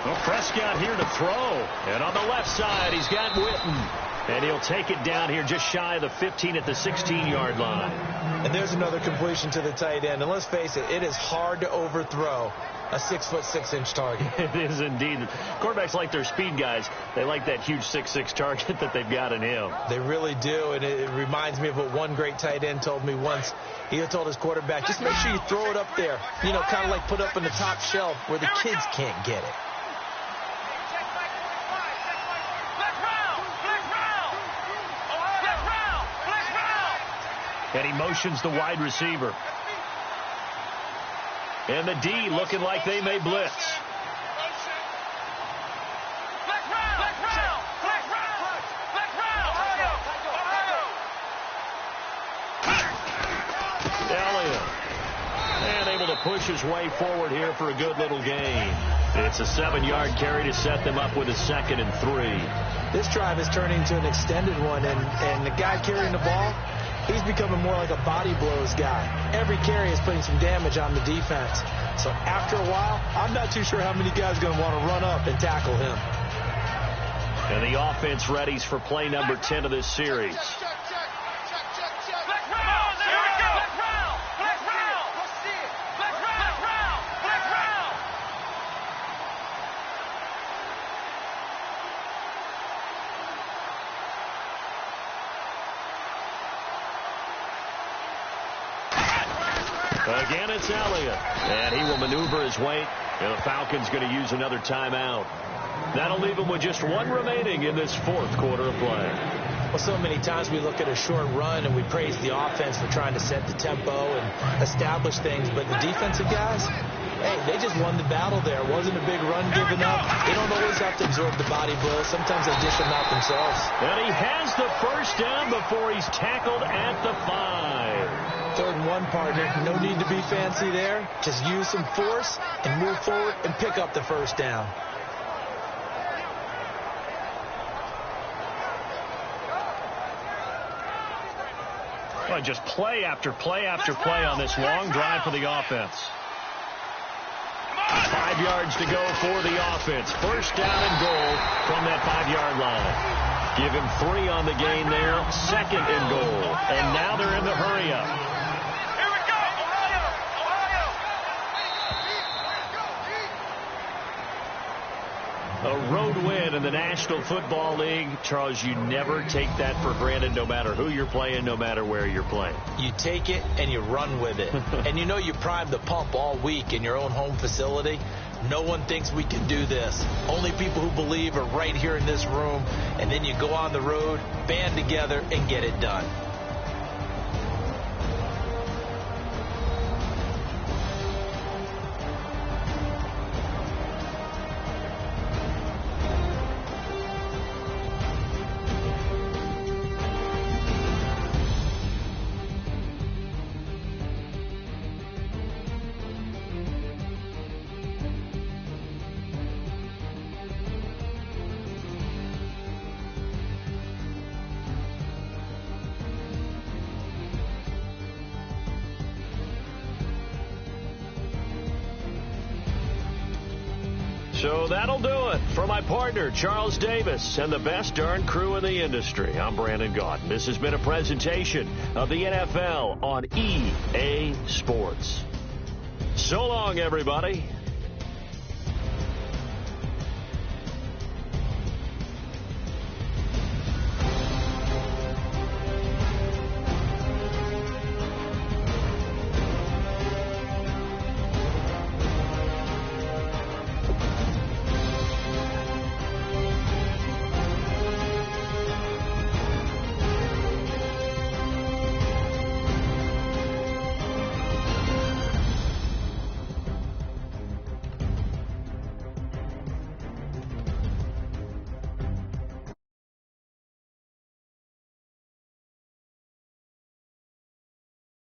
Well, Prescott here to throw. And on the left side, he's got Witten. And he'll take it down here just shy of the 15 at the 16-yard line. And there's another completion to the tight end. And let's face it, it is hard to overthrow a 6'6" target. It is indeed. Quarterbacks like their speed guys. They like that huge 6'6" target that they've got in him. They really do, and it reminds me of what one great tight end told me once. He told his quarterback, just make sure you throw it up there, you know, kind of like put up in the top shelf where the kids can't get it. And he motions the wide receiver. And the D looking like they may blitz. Elliott. And able to push his way forward here for a good little gain. It's a 7-yard carry to set them up with a 2nd and 3. This drive is turning into an extended one, and the guy carrying the ball, he's becoming more like a body blows guy. Every carry is putting some damage on the defense. So after a while, I'm not too sure how many guys are going to want to run up and tackle him. And the offense readies for play number 10 of this series. Again, it's Elliott, and he will maneuver his way, and the Falcons going to use another timeout. That'll leave them with just one remaining in this 4th quarter of play. Well, so many times we look at a short run and we praise the offense for trying to set the tempo and establish things, but the defensive guys, hey, they just won the battle there. It wasn't a big run given up. They don't always have to absorb the body blows. Sometimes they dish them out themselves. And he has the first down before he's tackled at the 5. 3rd and 1, partner. No need to be fancy there. Just use some force and move forward and pick up the first down. Well, just play after play after play on this long drive for the offense. 5 yards to go for the offense. First down and goal from that 5-yard line. Give him 3 on the gain there. 2nd and goal. And now they're in the hurry-up. A road win in the National Football League. Charles, you never take that for granted, no matter who you're playing, no matter where you're playing. You take it and you run with it. And you know you primed the pump all week in your own home facility. No one thinks we can do this. Only people who believe are right here in this room. And then you go on the road, band together, and get it done. So that'll do it. For my partner, Charles Davis, and the best darn crew in the industry, I'm Brandon Gaudin. This has been a presentation of the NFL on EA Sports. So long, everybody.